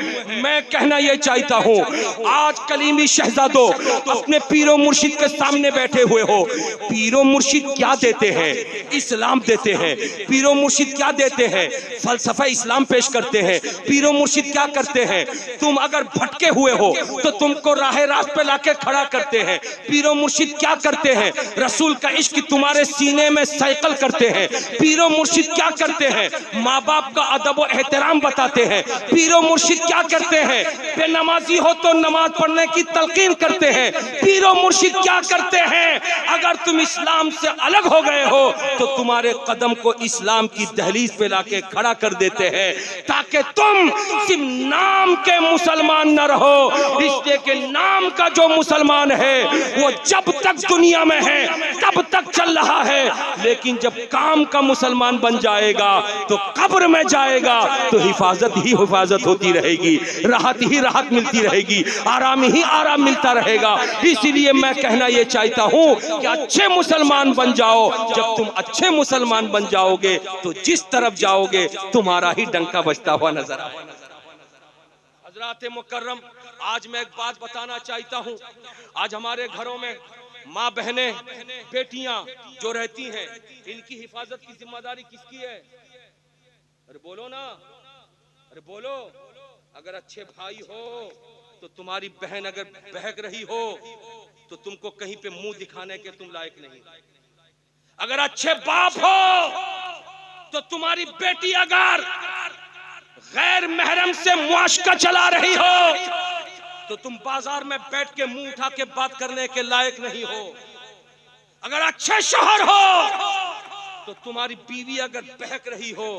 मैं कहना यह चाहता हूँ, आज कलीमी शहजादों अपने पीरो मुर्शिद के सामने बैठे हुए हो, पीरो मुर्शिद क्या देते हैं? इस्लाम देते हैं। पीरो मुर्शिद क्या देते हैं? फलसफा इस्लाम पेश करते हैं। पीरो मुर्शिद क्या करते हैं? तुम अगर भटके हुए हो तो तुमको राह रास्त पे लाके खड़ा करते हैं। पीरो मुर्शिद क्या करते हैं? रसूल का इश्क तुम्हारे सीने में सैकल करते हैं। पीरो मुर्शिद क्या करते हैं? माँ बाप का अदब और एहतराम बताते हैं। पीरो मुर्शिद क्या करते हैं? बेनमाजी हो तो नमाज पढ़ने की तलकीन करते हैं। पीरो मुर्शिद क्या करते हैं? अगर तुम इस्लाम से अलग हो गए हो तो तुम्हारे कदम को इस्लाम की दहलीज पे लाके खड़ा कर देते हैं, ताकि तुम सिर्फ नाम के मुसलमान न रहो। इसलिए कि नाम का जो मुसलमान है वो जब तक दुनिया में है तब तक चल रहा है, लेकिन जब काम का मुसलमान बन जाएगा तो कब्र में जाएगा तो हिफाजत ही हिफाजत होती रहेगी, राहत ही राहत मिलती रहेगी, आराम ही आराम मिलता रहेगा। इसीलिए मैं कहना यह चाहता हूं कि अच्छे मुसलमान बन जाओ। जब तुम अच्छे मुसलमान बन जाओगे तो जिस तरफ जाओगे तुम्हारा ही डंका बजता हुआ नजर आएगा। हजरात मुकर्रम, आज मैं एक बात बताना चाहता हूँ। आज हमारे घरों में माँ बहनें बेटियां जो रहती हैं, इनकी हिफाजत की जिम्मेदारी किसकी है? अरे बोलो ना, अरे बोलो, अगर अच्छे भाई हो तो तुम्हारी बहन अगर बहक रही हो तो तुमको कहीं पे मुंह दिखाने के तुम लायक नहीं। अगर अच्छे बाप हो तो तुम्हारी बेटी अगर गैर महरम से मुआशका चला रही हो तो तुम बाजार में बैठ के मुंह उठा के बात करने के लायक नहीं हो। अगर अच्छे शौहर हो तो तुम्हारी बीवी अगर बहक रही हो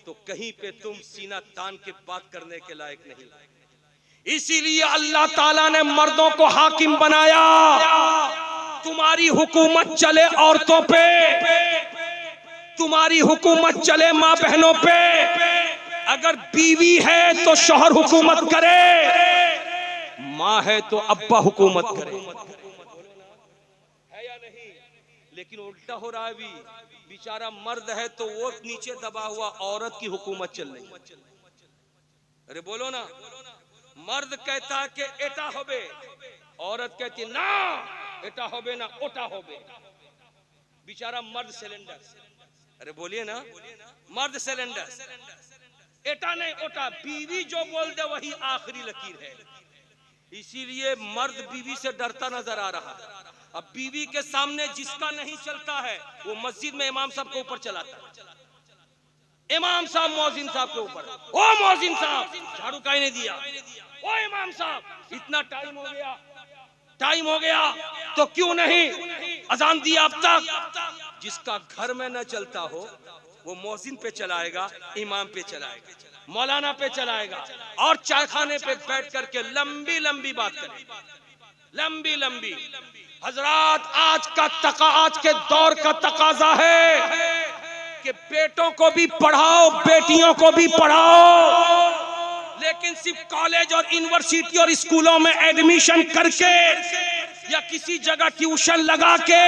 तो कहीं पे तुम सीना तान के बात करने के लायक नहीं। इसीलिए अल्लाह ताला ने मर्दों को हाकिम बनाया, तुम्हारी हुकूमत चले औरतों पे, तुम्हारी हुकूमत चले माँ बहनों पे। अगर बीवी है तो शौहर हुकूमत करे, माँ है तो अब्बा हुकूमत करे, है या नहीं? लेकिन उल्टा हो रहा है भी, बेचारा मर्द है तो वो नीचे दबा हुआ, औरत की हुकूमत चल रही। अरे बोलो ना, मर्द कहता है कि एटा होबे, औरत कहती ना एटा होबे ना ओटा होबे। बेचारा मर्द सिलेंडर, अरे बोलिए ना, मर्द सिलेंडर, एटा नहीं ओटा, बीवी जो बोल दे वही आखिरी लकीर है। इसीलिए मर्द बीवी से डरता नजर आ रहा है। अब बीवी के सामने जिसका नहीं चलता है वो मस्जिद में इमाम साहब के ऊपर चलाता है। इमाम साहब मौजिन साहब के ऊपर, ओ मौजिन साहब झाड़ू काहे नहीं दिया, ओ इमाम साहब इतना टाइम हो गया, टाइम हो गया तो क्यों नहीं अजान दिया अब तक। जिसका घर में न चलता हो वो मौजिन पे चलाएगा, इमाम पे चलाएगा, मौलाना पे चलाएगा और चाय खाने पे बैठ करके लंबी लंबी बात करेगा, लंबी लंबी। हजरात, आज के दौर का तकाजा है कि बेटों को भी पढ़ाओ, बेटियों को भी पढ़ाओ, लेकिन सिर्फ कॉलेज और यूनिवर्सिटी और स्कूलों में एडमिशन करके या किसी जगह ट्यूशन लगा के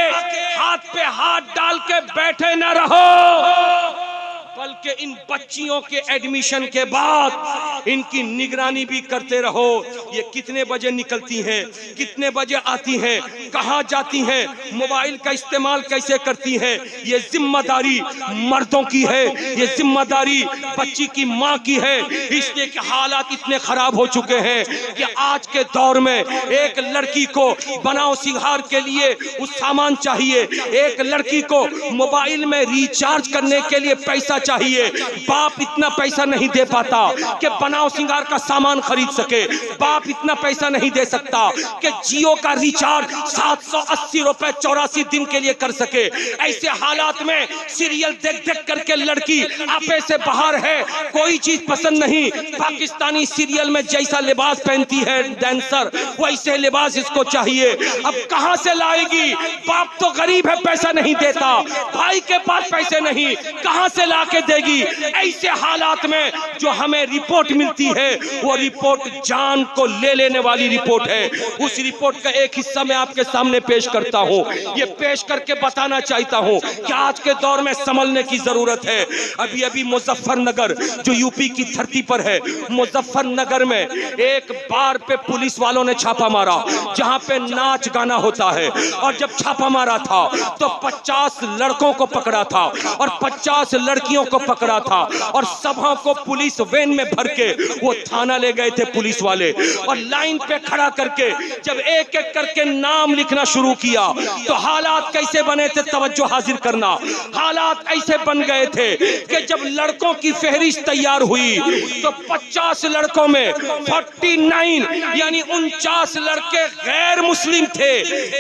हाथ पे हाथ डाल के बैठे न रहो, बल्कि इन बच्चियों के एडमिशन के बाद इनकी निगरानी भी करते रहो। ये कितने बजे निकलती हैं, कितने बजे आती हैं, कहाँ जाती हैं, मोबाइल का इस्तेमाल कैसे करती हैं, ये जिम्मेदारी मर्दों की है, ये जिम्मेदारी बच्ची की माँ की है। इसलिए कि हालात इतने खराब हो चुके हैं कि आज के दौर में एक लड़की को बनाओ सिंगार के लिए उस सामान चाहिए, एक लड़की को मोबाइल में रिचार्ज करने के लिए पैसा चाहिए। बाप इतना पैसा नहीं दे पाता कि बनाओ सिंगार का सामान खरीद सके, बाप इतना पैसा नहीं दे सकता कि जियो का रिचार्ज 780 रुपए 84 दिन के लिए कर सके। ऐसे हालात में सीरियल देख देख करके लड़की आपे से बाहर है, कोई चीज पसंद नहीं। पाकिस्तानी सीरियल में जैसा लिबास पहनती है डांसर, वैसे लिबास इसको चाहिए। अब कहां से लाएगी? बाप तो गरीब है, पैसा नहीं देता, भाई के पास पैसे नहीं, कहां से ला के देगी? ऐसे हालात में जो हमें रिपोर्ट मिलती है वो रिपोर्ट जान को ले लेने वाली रिपोर्ट है। उस रिपोर्ट का एक हिस्सा मैं आपके सामने पेश करता हूं। ये पेश करके बताना चाहता हूं कि आज के दौर में संभलने की जरूरत है। अभी अभी मुजफ्फरनगर जो यूपी की धरती पर है, मुजफ्फरनगर में एक बार पे पुलिस वालों ने छापा मारा जहां पे नाच गाना होता है, और जब छापा मारा था तो 50 लड़कों को पकड़ा था और 50 लड़कियों को पकड़ा था, और सबों को पुलिस वैन में भर के वो थाना ले गए थे पुलिस वाले। और लाइन पे खड़ा करके जब एक एक करके नाम लिखना शुरू किया तो हालात कैसे बने थे, तवज्जो हाजिर करना। हालात ऐसे बन गए थे कि जब लड़कों की फहरिस्त तैयार हुई तो 50 लड़कों में 49 यानी 49 लड़के गैर मुस्लिम थे,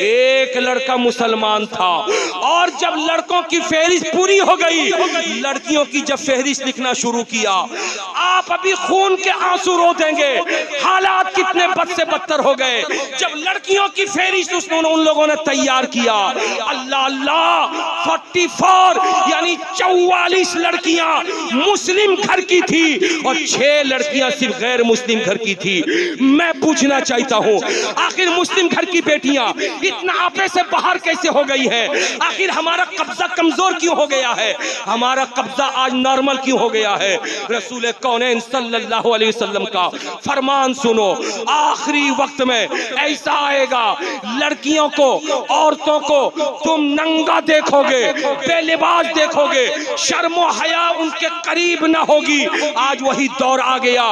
एक लड़का मुसलमान था। और जब लड़कों की फहरिस्त पूरी हो गई, लड़कियों की जब फहरिस्त लिखना शुरू किया, आप अभी खून के आंसू रो देंगे। हालात कितने बद से बदतर हो गए जब लड़कियों की फहरिस्त उन लोगों ने तैयार किया। अल्लाह अल्लाह, 44 यानी 44 लड़कियां मुस्लिम घर की थी और 6 लड़कियां सिर्फ गैर मुस्लिम घर की थी। मैं पूछना चाहता हूं, आखिर मुस्लिम घर की बेटियां इतना आपे से बाहर कैसे हो गई है? आखिर हमारा कब्जा कमजोर क्यों हो गया है? हमारा कब्जा आज नॉर्मल क्यों हो गया है? रसूल कौनैन सल्लल्लाहु अलैहि वसल्लम का फरमान सुनो, आखिरी वक्त में ऐसा आएगा, लड़कियों को, औरतों को तुम नंगा देखोगे, बेलिबास देखोगे, शर्मो हया उनके करीब न होगी। आज वही दौर आ गया।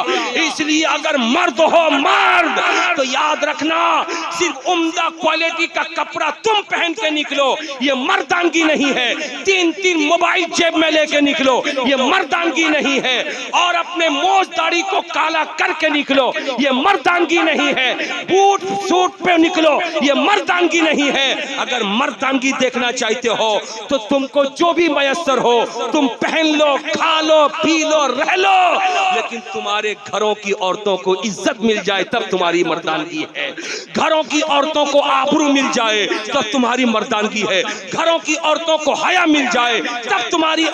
इसलिए अगर मर्द हो मर्द तो याद रखना, सिर्फ उम्दा क्वालिटी का कपड़ा तुम पहन के निकलो, ये मर्दानगी नहीं है। 3-3 मोबाइल जेब में लेके निकलो, ये मर्दानगी नहीं है। और अपने मोछ दाढ़ी को काला करके निकलो, ये मर्दानगी नहीं है। बूट सूट पे निकलो, ये मर्दानगी नहीं है। अगर मर्दानगी देखना चाहते हो तो तुमको जो भी मयस्सर हो तुम पहन लो, खा लो, पी लो, रह लो, लेकिन तुम्हारे घरों की औरतों को इज्जत मिल जाए तब तुम्हारी मर्दानगी है। घरों की औरतों को आबरू मिल जाए तब तुम्हारी मर्दानगी है। घरों की औरतों को हया मिल जाए तब तुम्हारी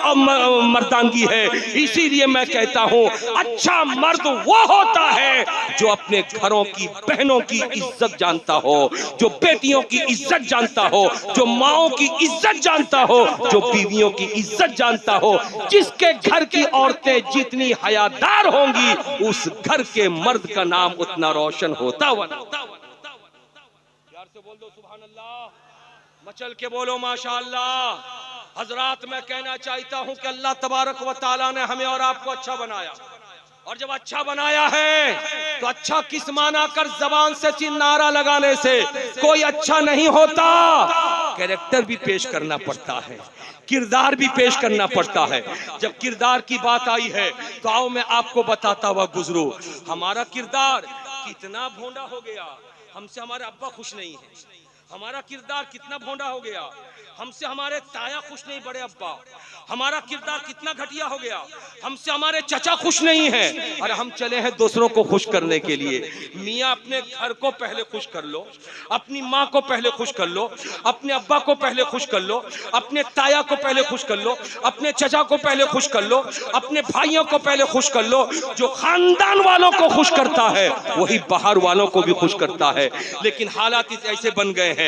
मर्दानगी है। इसीलिए मैं कहता हूं, अच्छा मर्द वो होता है जो अपने घरों की बहनों की इज्जत जानता हो, जो बेटियों की इज्जत जानता हो, जो माओं की इज्जत जानता हो, जो बीवियों की इज्जत जानता हो। जिसके घर की औरतें जितनी हयादार होंगी उस घर के मर्द का नाम उतना रोशन होता हुआ। प्यार से बोल दो सुभान अल्लाह, मचल के बोलो माशाअल्लाह। हजरात, मैं कहना चाहता हूं कि अल्लाह तबारक व तआला ने हमें और आपको अच्छा बनाया, और जब अच्छा बनाया है तो अच्छा किस माना कर जबान से नारा लगाने से कोई अच्छा नहीं होता। कैरेक्टर भी पेश करना पड़ता है, किरदार भी पेश करना पड़ता है। जब किरदार की बात आई है तो आओ मैं आपको बताता हुआ गुजरू। हमारा किरदार कितना भोंडा हो गया, हमसे हमारे अब्बा खुश नहीं है। हमारा किरदार कितना भोंडा हो गया, हमसे हमारे ताया खुश नहीं, बड़े अब्बा। हमारा किरदार कितना घटिया हो गया, हमसे हमारे चचा खुश नहीं है। और हम चले हैं दूसरों को खुश करने के लिए। मियाँ अपने घर को पहले खुश कर लो, अपनी माँ को पहले खुश कर लो, अपने अब्बा को पहले खुश कर लो, अपने ताया को पहले खुश कर लो, अपने चचा को पहले खुश कर लो, अपने भाइयों को पहले खुश कर लो। जो खानदान वालों को खुश करता है वही बाहर वालों को भी खुश करता है। लेकिन हालात ऐसे बन गए हैं,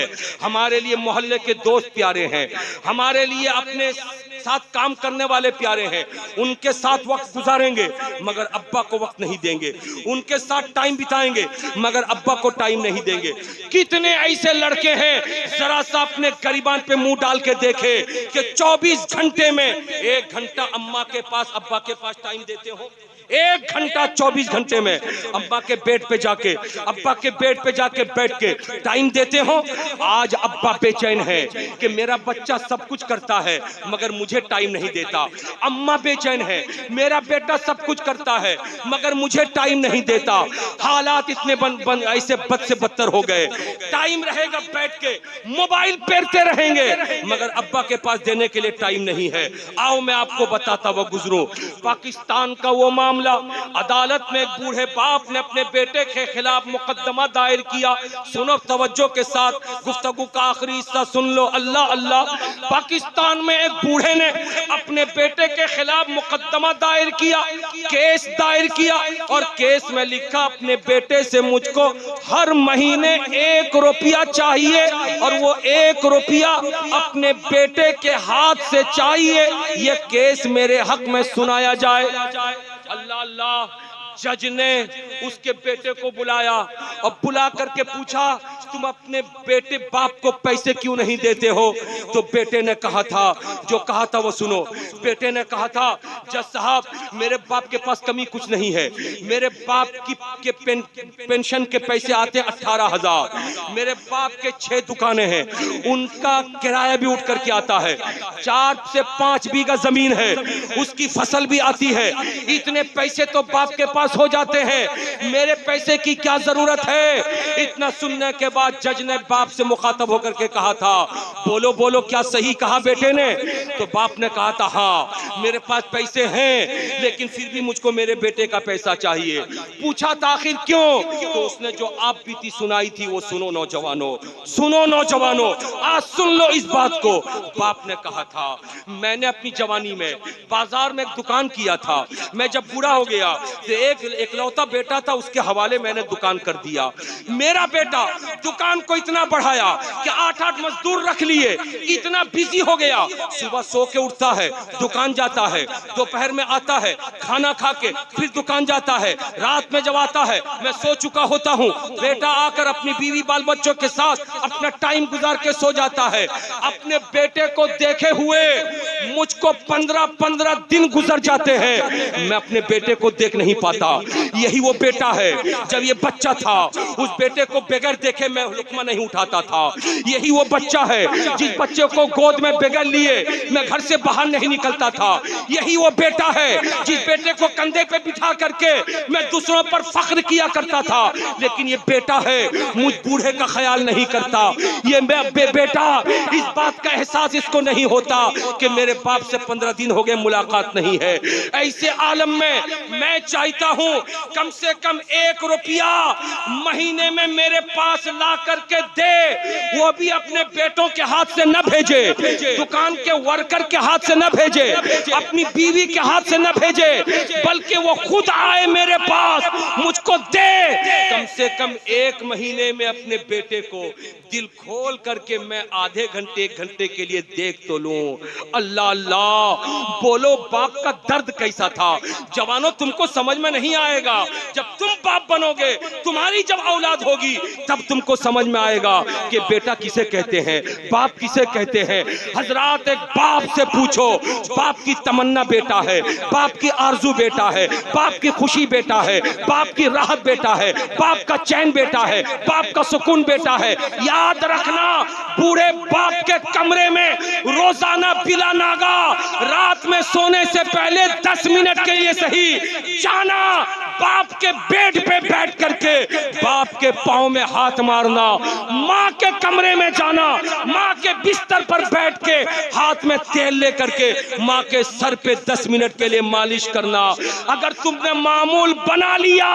हमारे लिए मोहल्ले के दोस्त प्यारे हैं, हमारे लिए अपने साथ काम करने वाले प्यारे हैं, उनके साथ वक्त गुजारेंगे मगर अब्बा को वक्त नहीं देंगे, उनके साथ टाइम बिताएंगे मगर अब्बा को टाइम नहीं देंगे। कितने ऐसे लड़के हैं, जरा सा अपने गरीबान पे मुंह डाल के देखे कि 24 घंटे में 1 घंटा अम्मा के पास, अब्बा के पास टाइम देते हो। 1 घंटा 24 घंटे में अब्बा के बेड पे जाके, अब्बा के बेड पे जाके बैठ के टाइम देते हो। आज अब्बा बेचैन है कि मेरा बच्चा सब कुछ करता है मगर मुझे टाइम नहीं देता। अम्मा बेचैन है, मेरा बेटा सब कुछ करता है मगर मुझे टाइम नहीं देता। हालात इतने ऐसे बद से बदतर हो गए। टाइम रहेगा बैठ के मोबाइल पेरते रहेंगे मगर अब्बा के पास देने के लिए टाइम नहीं है। आओ मैं आपको बताता हुआ गुजरूं। पाकिस्तान का वो मामला, अदालत में एक बूढ़े बाप ने अपने बेटे के खिलाफ मुकदमा दायर किया। सुनो तवज्जो के साथ, गुफ्तगू का आखिरी हिस्सा सुन लो। अल्लाह अल्लाह। पाकिस्तान में एक बूढ़े ने अपने बेटे के खिलाफ मुकदमा दायर किया, केस दायर किया और केस में लिखा अपने बेटे से मुझको हर महीने 1 रुपया चाहिए और वो 1 रुपया अपने बेटे के हाथ से चाहिए। ये केस मेरे हक में सुनाया जाए। अल्लाह अल्लाह। जज ने उसके बेटे को बुलाया और बुला करके पूछा, तुम अपने बेटे बाप को पैसे क्यों नहीं देते हो? तो बेटे ने कहा था, जो कहा था वो सुनो। बेटे ने कहा था, जज साहब मेरे बाप के पास कमी कुछ नहीं है, मेरे बाप के पेंशन के पैसे आते 18,000, मेरे बाप के 6 दुकानें हैं, उनका किराया भी उठ करके आता है, 4 से 5 बीघा जमीन है, उसकी फसल भी आती है, इतने पैसे तो बाप के पास हो जाते हैं, मेरे पैसे की क्या जरूरत है? इतना सुनने के बाद जज ने बाप से मुखातब होकर के कहा था, बोलो बोलो क्या सही कहा बेटे ने? तो बाप ने कहा था, हाँ मेरे पास पैसे हैं लेकिन फिर भी मुझको मेरे बेटे का पैसा चाहिए। पूछा था आखिर क्यों? तो उसने जो आप बीती सुनाई थी वो सुनो नौजवानों, सुनो नौजवानों, आज सुन लो इस बात को। बाप ने कहा था, मैंने अपनी जवानी में बाजार में एक दुकान किया था, मैं जब बूढ़ा हो गया तो एक इकलौता बेटा था, उसके हवाले मैंने दुकान कर दिया। मेरा बेटा दुकान को इतना बढ़ाया कि 8-8 मजदूर रख लिए, इतना बिजी हो गया। सुबह सो के उठता है, दुकान जाता है, दोपहर में आता है, खाना खा के फिर दुकान जाता है, रात में जब आता है मैं सो चुका होता हूँ, बेटा आकर अपनी बीवी बाल बच्चों के साथ अपना टाइम गुजार के सो जाता है। अपने बेटे को देखे हुए मुझको 15-15 दिन गुजर जाते हैं, मैं अपने बेटे को देख नहीं पाता। यही वो बेटा है, जब ये बच्चा था उस बेटे को बगैर देखे मैं लुकमा नहीं उठाता था। यही वो बच्चा है जिस बच्चे को गोद में बगैर लिए मैं घर से बाहर नहीं निकलता था। यही वो बेटा है जिस बेटे को कंधे पे बिठा करके मैं दूसरों पर फख्र किया करता था। लेकिन ये बेटा है मुझ बूढ़े का ख्याल नहीं करता। ये बेटा, इस बात का एहसास इसको नहीं होता कि मेरे बाप से 15 दिन हो गए मुलाकात नहीं है। ऐसे आलम में मैं चाहता हूं कम से कम 1 रुपया महीने में मेरे पास ला करके दे, वो भी अपने बेटों के हाथ से न भेजे, दुकान के वर्कर के हाथ से न भेजे, अपनी बीवी के हाथ से न भेजे, बल्कि वो खुद आए मेरे पास, मुझको दे। कम से कम 1 महीने में अपने बेटे को दिल खोल करके मैं आधे घंटे 1 घंटे के लिए देख तो लूं। अल्लाह अल्लाह, बोलो बाप का दर्द कैसा था। जवानों, तुमको समझ में नहीं आएगा, जब तुम बाप बनोगे, तुम्हारी जब औलाद होगी, तब तुमको समझ में आएगा कि बेटा किसे कहते हैं, बाप किसे कहते हैं। हजरात, एक बाप से पूछो, बाप की तमन्ना बेटा है, बाप की आरजू बेटा है, बाप की खुशी बेटा है, बाप की राहत बेटा है, बाप का चैन बेटा है, बाप का सुकून बेटा है। याद रखना, बूढ़े बाप के कमरे में रोजाना बिला नागा रात में सोने से पहले 10 मिनट के लिए सही जाना, बाप के बेड पे बैठ करके बाप के पांव में हाथ मारना, माँ के कमरे में जाना, माँ के बिस्तर पर बैठ के हाथ में तेल लेकर के माँ के सर पे 10 मिनट के लिए मालिश करना। अगर तुमने मामूल बना लिया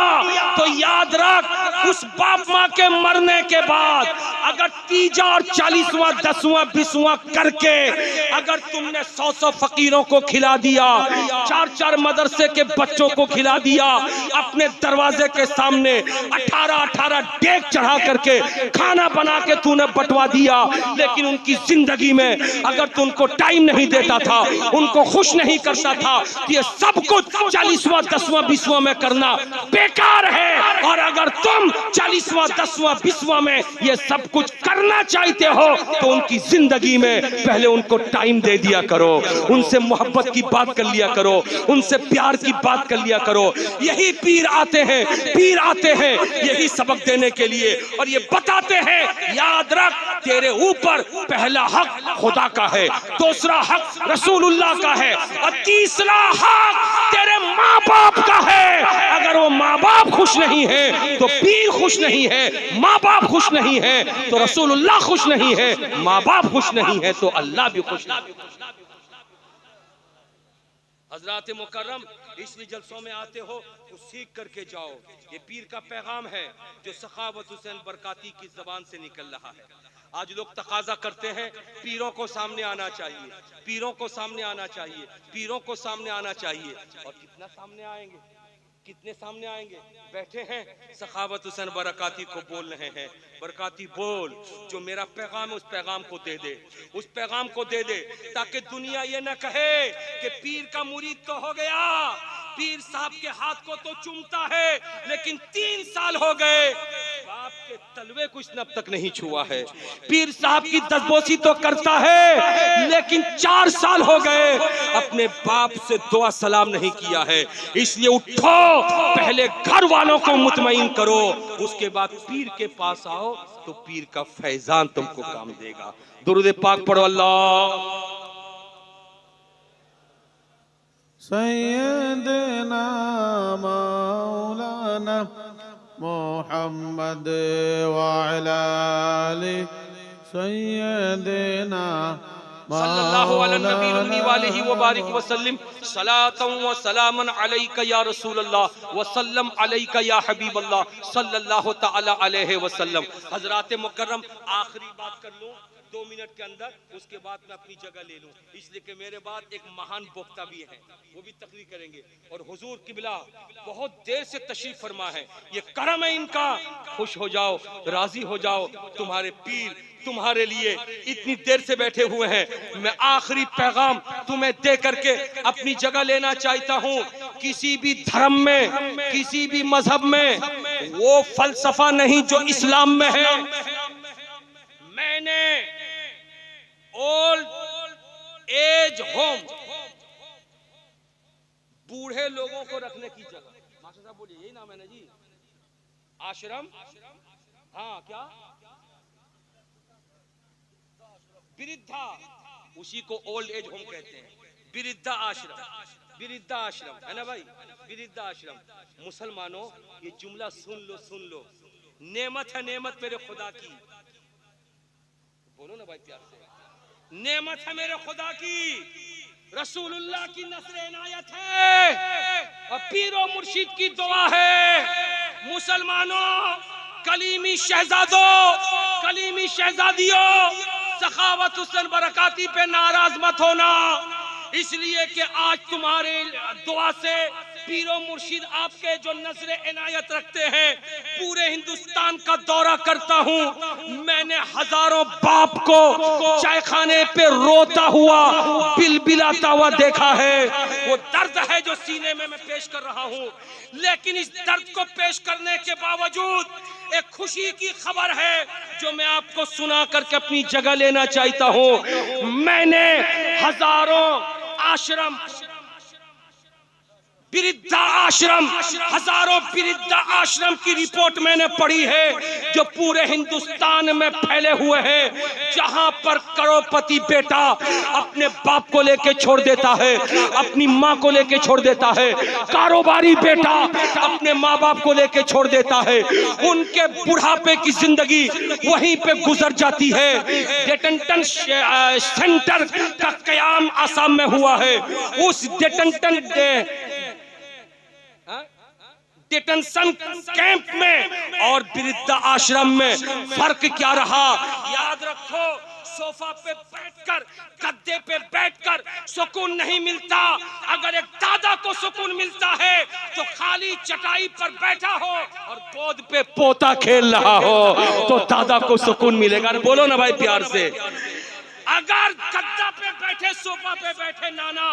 तो याद रख, उस बाप माँ के मरने के बाद अगर 30 और 40वां 10वां 20वां करके अगर तुमने 100 फकीरों को खिला दिया, 4 मदरसे के बच्चों को खिला दिया, अपने दरवाजे के सामने 18 डेग चढ़ा करके खाना बना के तूने बंटवा दिया, लेकिन उनकी जिंदगी में अगर तू उनको टाइम नहीं देता था, उनको खुश नहीं करता था, तो ये सब कुछ 40वां 10वां 20वां में करना बेकार है। और अगर तुम 40वां 10वां 20वां में ये सब कुछ करना चाहते हो तो उनकी जिंदगी में पहले उनको टाइम दे दिया करो, उनसे मोहब्बत की बात कर लिया करो, उनसे प्यार की बात कर लिया करो। यही पीर आते हैं, पीर आते हैं यही सबक देने के लिए, और ये बताते हैं, याद रख, तेरे ऊपर पहला हक खुदा का है, दूसरा हक रसूलुल्लाह का है, और तीसरा हक तेरे माँ बाप का है। अगर वो माँ बाप खुश नहीं है तो पीर खुश नहीं है, माँ बाप खुश नहीं है तो रसूलुल्लाह खुश नहीं है, माँ बाप खुश नहीं है तो अल्लाह भी खुश नहीं। हजरात मुकर्रम, इसलिए जलसों में आते हो तो सीख करके जाओ। ये पीर का पैगाम है जो सखावत हुसैन बरकाती की जबान से निकल रहा है। आज लोग तकाजा करते हैं पीरों को सामने आना चाहिए, पीरों को सामने आना चाहिए, पीरों को सामने आना चाहिए। और कितना सामने आएंगे, कितने सामने आएंगे? बैठे हैं, सखावत हुसैन बरकाती को बोल रहे हैं, बरकाती बोल, जो मेरा पैगाम है उस पैगाम को दे दे, उस पैगाम को दे दे, ताकि दुनिया ये न कहे कि पीर का मुरीद तो हो गया, पीर साहब के हाथ को तो चूमता है, लेकिन 3 साल हो गए बाप के तलवे को इसने अब तक नहीं छुआ है। पीर साहब की दस्तबोसी तो करता है, लेकिन 4 साल हो गए अपने बाप से दुआ सलाम नहीं किया है। इसलिए उठो, पहले घर वालों को मुतमईन करो, उसके बाद पीर के पास आओ तो पीर का फैजान तुमको काम देगा। दुरूद पाक पढ़ो। अल्लाह सैयदना मौलाना मोहम्मद व अला आलि सैयदना सल्लल्लाहु अलैहि व बारिक व सल्लम सलातन व सलामन अलैका या रसूल अल्लाह व सल्लम अलैका या हबीब अल्लाह सल्लल्लाहु तआला अलैहि व सल्लम। हजरात मुकर्रम, आखिरी बात कर लूं, 2 मिनट के अंदर, उसके बाद मैं अपनी जगह ले लूं, इसलिए कि मेरे बाद एक महान वक्ता भी है, वो भी तकरीर करेंगे। और हुजूर किबला बहुत देर से तशरीफ फरमा है, ये करम है इनका। खुश हो जाओ, राजी हो जाओ, तुम्हारे पीर तुम्हारे लिए इतनी देर से बैठे हुए हैं। मैं आखिरी पैगाम तुम्हें दे करके अपनी जगह लेना चाहता हूं। किसी भी धर्म में, किसी भी मजहब में वो फलसफा नहीं जो इस्लाम में है। मैंने ओल्ड एज होम, बूढ़े लोगों को रखने की जगह, मास्टर साहब बोलिए, यही नाम है ना जी, आश्रम, हाँ क्या, वृद्धा, उसी को ओल्ड एज होम कहते हैं, वृद्धा आश्रम, वृद्धा आश्रम है ना भाई, वृद्धा आश्रम। मुसलमानों ये जुमला सुन लो, सुन लो, नेमत है, नेमत मेरे खुदा की, बोलो ना भाई प्यार से, नेमत है मेरे खुदा की, रसूलुल्लाह की नस्र इनायत है और पीरो मुर्शिद की दुआ है। मुसलमानों, कलीमी शहजादों, कलीमी शहजादियों, सखावत हुसैन बरकाती पे नाराज मत होना, इसलिए कि आज तुम्हारे दुआ से पीरो मुर्शिद आपके जो नजर इनायत रखते हैं, पूरे हिंदुस्तान का दौरा करता हूं। मैंने हजारों बाप को चायखाने पे रोता हुआ, बिलबिलाता हुआ देखा है। वो दर्द है जो सीने में मैं पेश कर रहा हूं, लेकिन इस दर्द को पेश करने के बावजूद एक खुशी की खबर है जो मैं आपको सुना करके अपनी जगह लेना चाहता हूं। मैंने हजारों आश्रम, वृद्धा आश्रम, हजारों वृद्धा आश्रम की रिपोर्ट मैंने पढ़ी है जो पूरे हिंदुस्तान में फैले हुए हैं, जहां पर करोड़पति बेटा अपने बाप को लेके छोड़ देता है, अपनी माँ को लेके छोड़ देता है, कारोबारी बेटा अपने माँ बाप को लेके छोड़ देता है, उनके बुढ़ापे की जिंदगी वहीं पे गुजर जाती है। डेटेंशन सेंटर का कयाम आसाम में हुआ है। उस डिटेंशन कैंप में और वृद्धा आश्रम में फर्क क्या रहा? याद रखो, सोफा पे बैठकर, गद्दे पे बैठकर सुकून नहीं मिलता। अगर एक दादा को सुकून मिलता है तो खाली चटाई पर बैठा हो और गोद पे पोता खेल रहा हो तो दादा को सुकून मिलेगा। बोलो ना भाई प्यार से। अगर गद्दा पे बैठे, सोफा पे बैठे नाना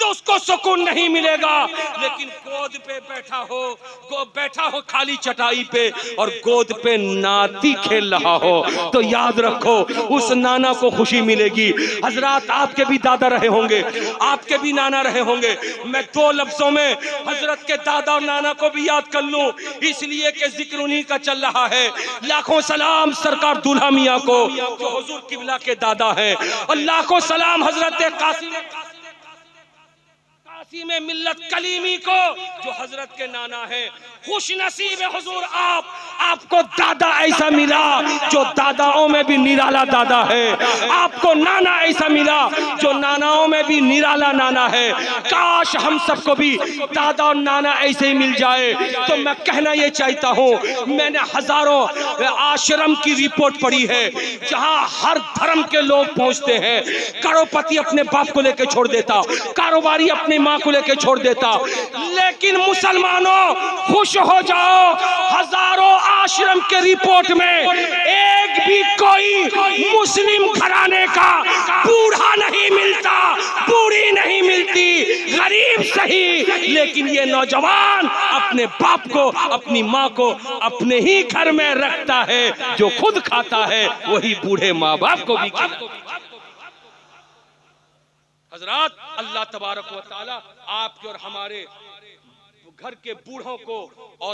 तो उसको सुकून नहीं मिलेगा, लेकिन गोद पे बैठा हो खाली चटाई पे और गोद पे नाती खेल रहा हो तो याद रखो उस नाना को खुशी मिलेगी। हजरत आपके भी दादा रहे होंगे, आपके भी नाना रहे होंगे। मैं 2 लफ्जों में हजरत के दादा और नाना को भी याद कर लूं, इसलिए कि जिक्र उन्हीं का चल रहा है। लाखों सलाम सरकार दूल्हा मियां को जो हुजूर किबला के दादा है, और लाखों सलाम हजरत कासिम मिल्लत कलीमी को जो हजरत के नाना है। खुश नसीब है हुजूर आपको दादा ऐसा मिला जो दादाओं में भी निराला दादा है, आपको नाना ऐसा मिला जो नानाओं में भी निराला नाना है। काश हम सबको भी दादा और नाना ऐसे ही मिल जाए। तो मैं कहना ये चाहता हूँ, मैंने हजारों आश्रम की रिपोर्ट पढ़ी है जहाँ हर धर्म के लोग पहुँचते हैं। करोड़पति अपने बाप को लेकर छोड़ देता, कारोबारी अपनी माँ को लेकर छोड़ देता, लेकिन मुसलमानों खुश हो जाओ, हजारों आश्रम के रिपोर्ट में एक भी कोई मुस्लिम घराने का बूढ़ा नहीं मिलता, बूढ़ी नहीं मिलती, गरीब सही, लेकिन ये नौजवान अपने बाप को, अपनी माँ को अपने ही घर में रखता है। जो खुद खाता है वही बूढ़े माँ बाप को भी खिलाता। हजरात, अल्लाह तबारक व तआला आपके और हमारे घर के बूढ़ों को और